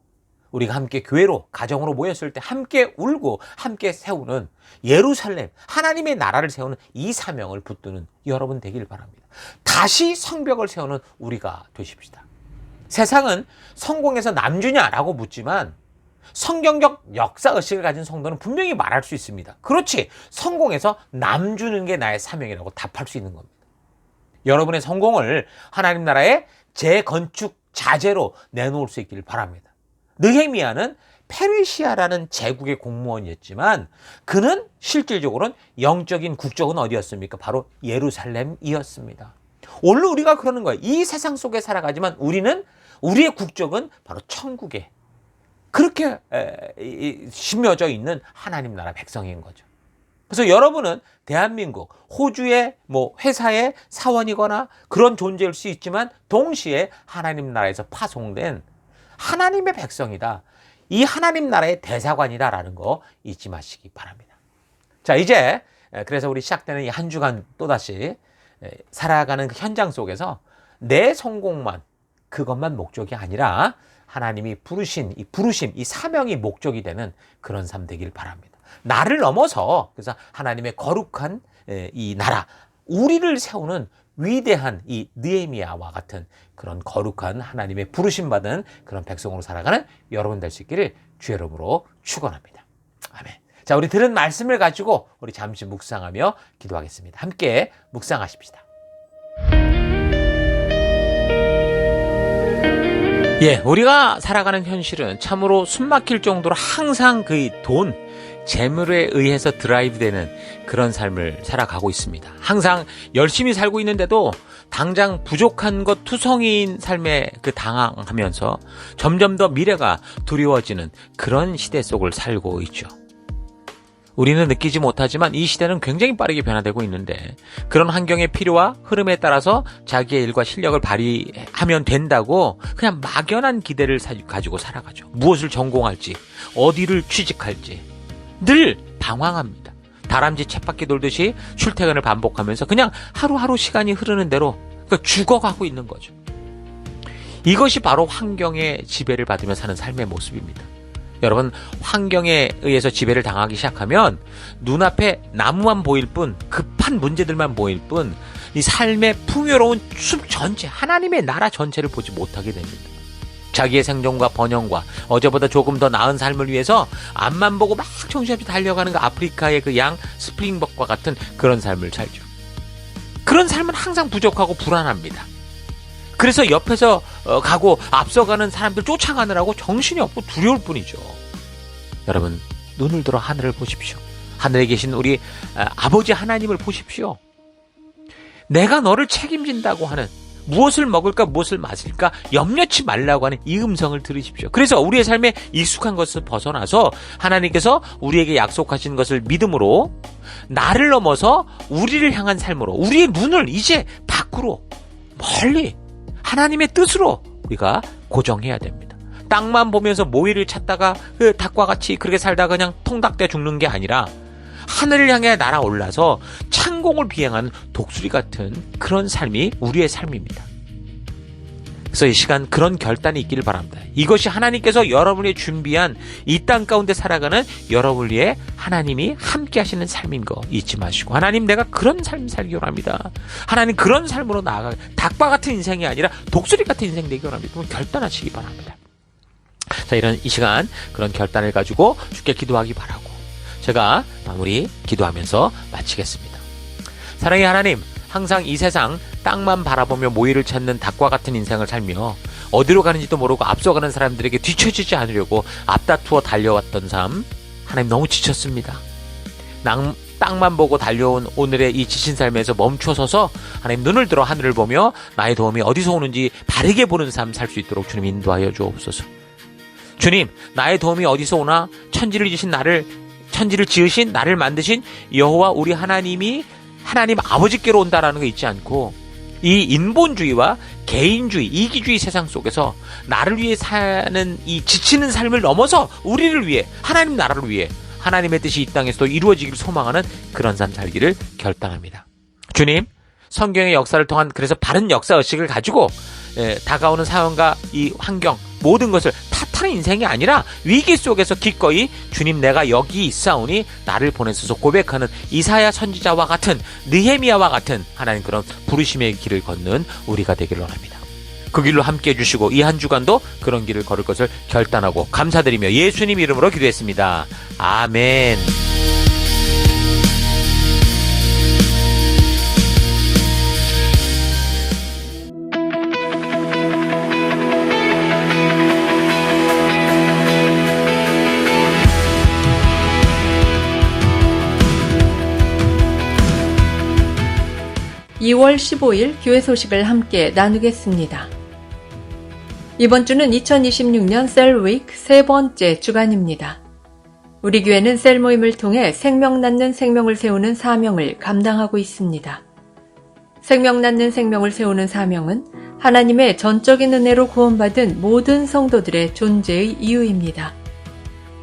우리가 함께 교회로, 가정으로 모였을 때 함께 울고 함께 세우는 예루살렘, 하나님의 나라를 세우는 이 사명을 붙드는 여러분 되길 바랍니다. 다시 성벽을 세우는 우리가 되십시다. 세상은 성공해서 남주냐라고 묻지만 성경적 역사의식을 가진 성도는 분명히 말할 수 있습니다. 그렇지, 성공해서 남주는 게 나의 사명이라고 답할 수 있는 겁니다. 여러분의 성공을 하나님 나라의 재건축 자재로 내놓을 수 있기를 바랍니다. 느헤미야는 페르시아라는 제국의 공무원이었지만 그는 실질적으로는 영적인 국적은 어디였습니까? 바로 예루살렘이었습니다. 오늘 우리가 그러는 거예요. 이 세상 속에 살아가지만 우리의 국적은 바로 천국에 그렇게 심겨져 있는 하나님 나라 백성인 거죠. 그래서 여러분은 대한민국, 호주의 회사의 사원이거나 그런 존재일 수 있지만 동시에 하나님 나라에서 파송된 하나님의 백성이다. 이 하나님 나라의 대사관이다라는 거 잊지 마시기 바랍니다. 자, 이제 그래서 우리 시작되는 이 한 주간 또다시 살아가는 그 현장 속에서 내 성공만, 그것만 목적이 아니라 하나님이 부르심, 이 사명이 목적이 되는 그런 삶 되길 바랍니다. 나를 넘어서 그래서 하나님의 거룩한 이 나라, 우리를 세우는 위대한 이 느헤미야와 같은 그런 거룩한 하나님의 부르심 받은 그런 백성으로 살아가는 여러분 될 수 있기를 주의 이름으로 축원합니다. 아멘. 자, 우리 들은 말씀을 가지고 우리 잠시 묵상하며 기도하겠습니다. 함께 묵상하십시다. 우리가 살아가는 현실은 참으로 숨막힐 정도로 항상 그 돈, 재물에 의해서 드라이브되는 그런 삶을 살아가고 있습니다. 항상 열심히 살고 있는데도 당장 부족한 것 투성이인 삶에 당황하면서 점점 더 미래가 두려워지는 그런 시대 속을 살고 있죠. 우리는 느끼지 못하지만 이 시대는 굉장히 빠르게 변화되고 있는데 그런 환경의 필요와 흐름에 따라서 자기의 일과 실력을 발휘하면 된다고 그냥 막연한 기대를 가지고 살아가죠. 무엇을 전공할지, 어디를 취직할지 늘 방황합니다. 다람쥐 쳇바퀴 돌듯이 출퇴근을 반복하면서 그냥 하루하루 시간이 흐르는 대로 죽어가고 있는 거죠. 이것이 바로 환경의 지배를 받으며 사는 삶의 모습입니다. 여러분, 환경에 의해서 지배를 당하기 시작하면 눈앞에 나무만 보일 뿐, 급한 문제들만 보일 뿐, 이 삶의 풍요로운 숲 전체, 하나님의 나라 전체를 보지 못하게 됩니다. 자기의 생존과 번영과 어제보다 조금 더 나은 삶을 위해서 앞만 보고 막 정신없이 달려가는 그 아프리카의 그 양 스프링벅과 같은 그런 삶을 살죠. 그런 삶은 항상 부족하고 불안합니다. 그래서 옆에서 가고 앞서가는 사람들 쫓아가느라고 정신이 없고 두려울 뿐이죠. 여러분, 눈을 들어 하늘을 보십시오. 하늘에 계신 우리 아버지 하나님을 보십시오. 내가 너를 책임진다고 하는, 무엇을 먹을까 무엇을 마실까 염려치 말라고 하는 이 음성을 들으십시오. 그래서 우리의 삶에 익숙한 것을 벗어나서 하나님께서 우리에게 약속하신 것을 믿음으로 나를 넘어서 우리를 향한 삶으로 우리의 눈을 이제 밖으로 멀리 하나님의 뜻으로 우리가 고정해야 됩니다. 땅만 보면서 모이를 찾다가 그 닭과 같이 그렇게 살다가 그냥 통닭대 죽는 게 아니라 하늘을 향해 날아올라서 창공을 비행하는 독수리 같은 그런 삶이 우리의 삶입니다. 그래서 이 시간 그런 결단이 있기를 바랍니다. 이것이 하나님께서 여러분이 준비한 이 땅 가운데 살아가는 여러분을 위해 하나님이 함께 하시는 삶인 거 잊지 마시고, 하나님 내가 그런 삶 살기 원합니다. 하나님 그런 삶으로 나아가 닭과 같은 인생이 아니라 독수리 같은 인생 되기 원합니다. 그럼 결단하시기 바랍니다. 자, 이런 이 시간 그런 결단을 가지고 주께 기도하기 바라고 제가 마무리 기도하면서 마치겠습니다. 사랑의 하나님, 항상 이 세상 땅만 바라보며 모이를 찾는 닭과 같은 인생을 살며 어디로 가는지도 모르고 앞서가는 사람들에게 뒤처지지 않으려고 앞다투어 달려왔던 삶, 하나님 너무 지쳤습니다. 땅만 보고 달려온 오늘의 이 지친 삶에서 멈춰서서 하나님 눈을 들어 하늘을 보며 나의 도움이 어디서 오는지 바르게 보는 삶 살 수 있도록 주님 인도하여 주옵소서. 주님, 나의 도움이 어디서 오나 천지를 지으신 나를 만드신 여호와 우리 하나님이 하나님 아버지께로 온다라는 거 잊지 않고 이 인본주의와 개인주의, 이기주의 세상 속에서 나를 위해 사는 이 지치는 삶을 넘어서 우리를 위해, 하나님 나라를 위해 하나님의 뜻이 이 땅에서도 이루어지기를 소망하는 그런 삶 살기를 결단합니다. 주님, 성경의 역사를 통한 그래서 바른 역사의식을 가지고 다가오는 사연과 이 환경 모든 것을 탓하는 인생이 아니라 위기 속에서 기꺼이 주님 내가 여기 있사오니 나를 보내소서 고백하는 이사야 선지자와 같은, 느헤미야와 같은 하나님 그런 부르심의 길을 걷는 우리가 되기를 원합니다. 그 길로 함께 해주시고 이 한 주간도 그런 길을 걸을 것을 결단하고 감사드리며 예수님 이름으로 기도했습니다. 아멘. 2월 15일 교회 소식을 함께 나누겠습니다. 이번 주는 2026년 셀위크 세 번째 주간입니다. 우리 교회는 셀 모임을 통해 생명 낳는 생명을 세우는 사명을 감당하고 있습니다. 생명 낳는 생명을 세우는 사명은 하나님의 전적인 은혜로 구원받은 모든 성도들의 존재의 이유입니다.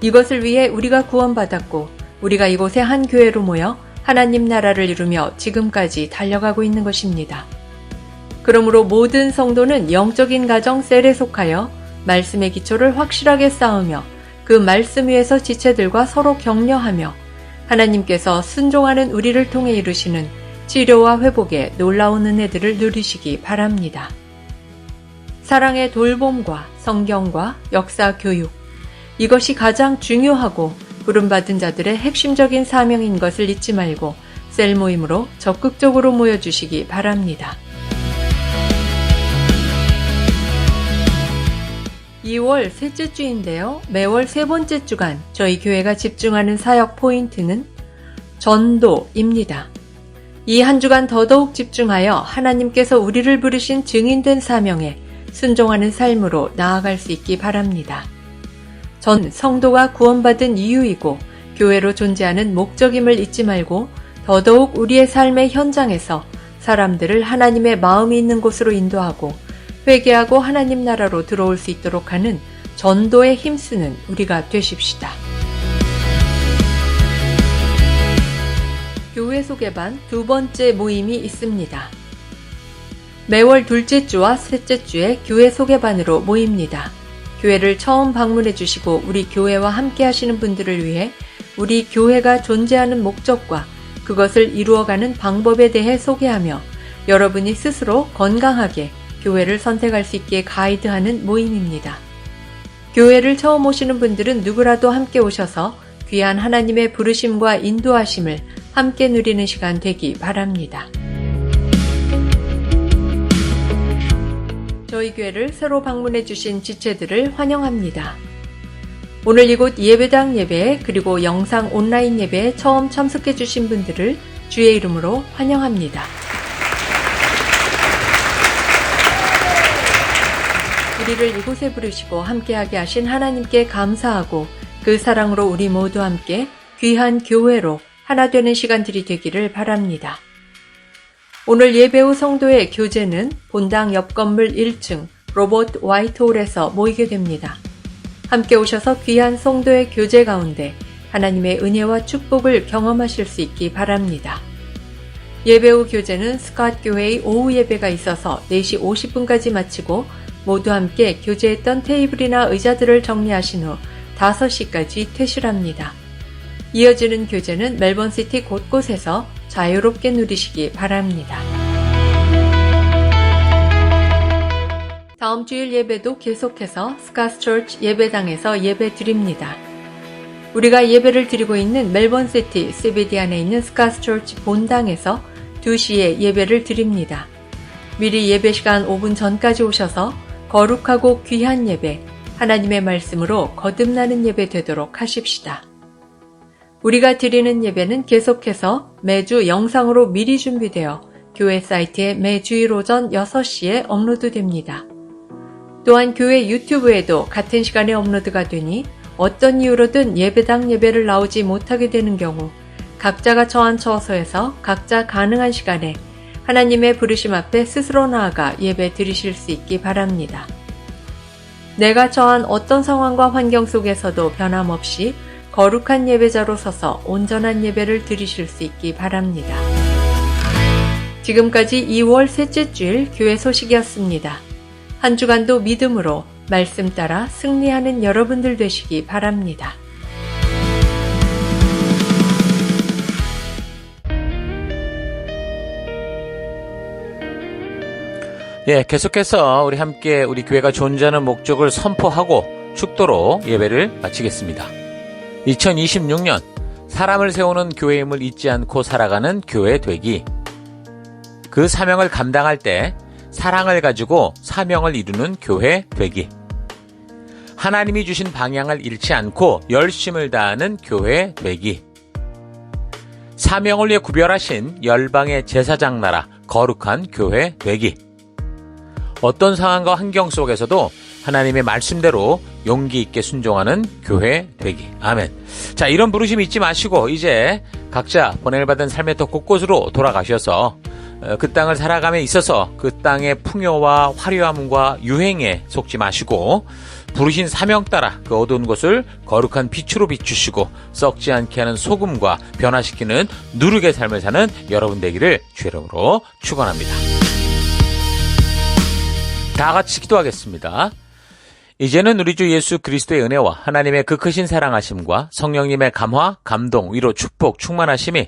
이것을 위해 우리가 구원받았고 우리가 이곳에 한 교회로 모여 하나님 나라를 이루며 지금까지 달려가고 있는 것입니다. 그러므로 모든 성도는 영적인 가정 셀에 속하여 말씀의 기초를 확실하게 쌓으며 그 말씀 위에서 지체들과 서로 격려하며 하나님께서 순종하는 우리를 통해 이루시는 치료와 회복의 놀라운 은혜들을 누리시기 바랍니다. 사랑의 돌봄과 성경과 역사 교육, 이것이 가장 중요하고 부름받은 자들의 핵심적인 사명인 것을 잊지 말고 셀 모임으로 적극적으로 모여주시기 바랍니다. 2월 셋째 주인데요. 매월 세 번째 주간 저희 교회가 집중하는 사역 포인트는 전도입니다. 이 한 주간 더더욱 집중하여 하나님께서 우리를 부르신 증인된 사명에 순종하는 삶으로 나아갈 수 있기 바랍니다. 전 성도가 구원받은 이유이고 교회로 존재하는 목적임을 잊지 말고 더더욱 우리의 삶의 현장에서 사람들을 하나님의 마음이 있는 곳으로 인도하고 회개하고 하나님 나라로 들어올 수 있도록 하는 전도에 힘쓰는 우리가 되십시다. 교회 소개반 두 번째 모임이 있습니다. 매월 둘째 주와 셋째 주에 교회 소개반으로 모입니다. 교회를 처음 방문해 주시고 우리 교회와 함께 하시는 분들을 위해 우리 교회가 존재하는 목적과 그것을 이루어가는 방법에 대해 소개하며 여러분이 스스로 건강하게 교회를 선택할 수 있게 가이드하는 모임입니다. 교회를 처음 오시는 분들은 누구라도 함께 오셔서 귀한 하나님의 부르심과 인도하심을 함께 누리는 시간 되기 바랍니다. 저희 교회를 새로 방문해 주신 지체들을 환영합니다. 오늘 이곳 예배당 예배에 그리고 영상 온라인 예배에 처음 참석해 주신 분들을 주의 이름으로 환영합니다. 우리를 이곳에 부르시고 함께하게 하신 하나님께 감사하고 그 사랑으로 우리 모두 함께 귀한 교회로 하나 되는 시간들이 되기를 바랍니다. 오늘 예배 후 성도의 교제는 본당 옆 건물 1층 로버트 화이트홀에서 모이게 됩니다. 함께 오셔서 귀한 성도의 교제 가운데 하나님의 은혜와 축복을 경험하실 수 있기 바랍니다. 예배 후 교제는 스캇 교회의 오후 예배가 있어서 4시 50분까지 마치고 모두 함께 교제했던 테이블이나 의자들을 정리하신 후 5시까지 퇴실합니다. 이어지는 교제는 멜번시티 곳곳에서 자유롭게 누리시기 바랍니다. 다음 주일 예배도 계속해서 스캇 처치 예배당에서 예배 드립니다. 우리가 예배를 드리고 있는 멜번시티 CBD 안에 있는 스캇 처치 본당에서 2시에 예배를 드립니다. 미리 예배 시간 5분 전까지 오셔서 거룩하고 귀한 예배, 하나님의 말씀으로 거듭나는 예배 되도록 하십시다. 우리가 드리는 예배는 계속해서 매주 영상으로 미리 준비되어 교회 사이트에 매주일 오전 6시에 업로드됩니다. 또한 교회 유튜브에도 같은 시간에 업로드가 되니 어떤 이유로든 예배당 예배를 나오지 못하게 되는 경우 각자가 처한 처소에서 각자 가능한 시간에 하나님의 부르심 앞에 스스로 나아가 예배 드리실 수 있기 바랍니다. 내가 처한 어떤 상황과 환경 속에서도 변함없이 거룩한 예배자로 서서 온전한 예배를 드리실 수 있기 바랍니다. 지금까지 2월 셋째 주일 교회 소식이었습니다. 한 주간도 믿음으로 말씀 따라 승리하는 여러분들 되시기 바랍니다. 계속해서 우리 함께 우리 교회가 존재하는 목적을 선포하고 축도로 예배를 마치겠습니다. 2026년 사람을 세우는 교회임을 잊지 않고 살아가는 교회 되기. 그 사명을 감당할 때 사랑을 가지고 사명을 이루는 교회 되기. 하나님이 주신 방향을 잃지 않고 열심을 다하는 교회 되기. 사명을 위해 구별하신 열방의 제사장 나라 거룩한 교회 되기. 어떤 상황과 환경 속에서도 하나님의 말씀대로 용기 있게 순종하는 교회 되기. 아멘. 자, 이런 부르심 잊지 마시고 이제 각자 보냄을 받은 삶의 터 곳곳으로 돌아가셔서 그 땅을 살아감에 있어서 그 땅의 풍요와 화려함과 유행에 속지 마시고 부르신 사명 따라 그 어두운 곳을 거룩한 빛으로 비추시고 썩지 않게 하는 소금과 변화시키는 누룩의 삶을 사는 여러분 되기를 주의 이름으로 축원합니다. 다 같이 기도하겠습니다. 이제는 우리 주 예수 그리스도의 은혜와 하나님의 그 크신 사랑하심과 성령님의 감화, 감동, 위로, 축복, 충만하심이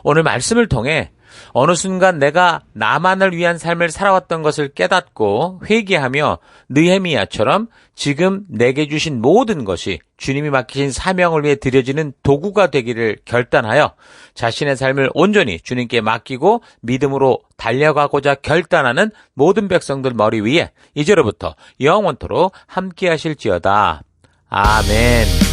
오늘 말씀을 통해 어느 순간 내가 나만을 위한 삶을 살아왔던 것을 깨닫고 회개하며 느헤미야처럼 지금 내게 주신 모든 것이 주님이 맡기신 사명을 위해 드려지는 도구가 되기를 결단하여 자신의 삶을 온전히 주님께 맡기고 믿음으로 달려가고자 결단하는 모든 백성들 머리 위에 이제로부터 영원토록 함께 하실지어다. 아멘.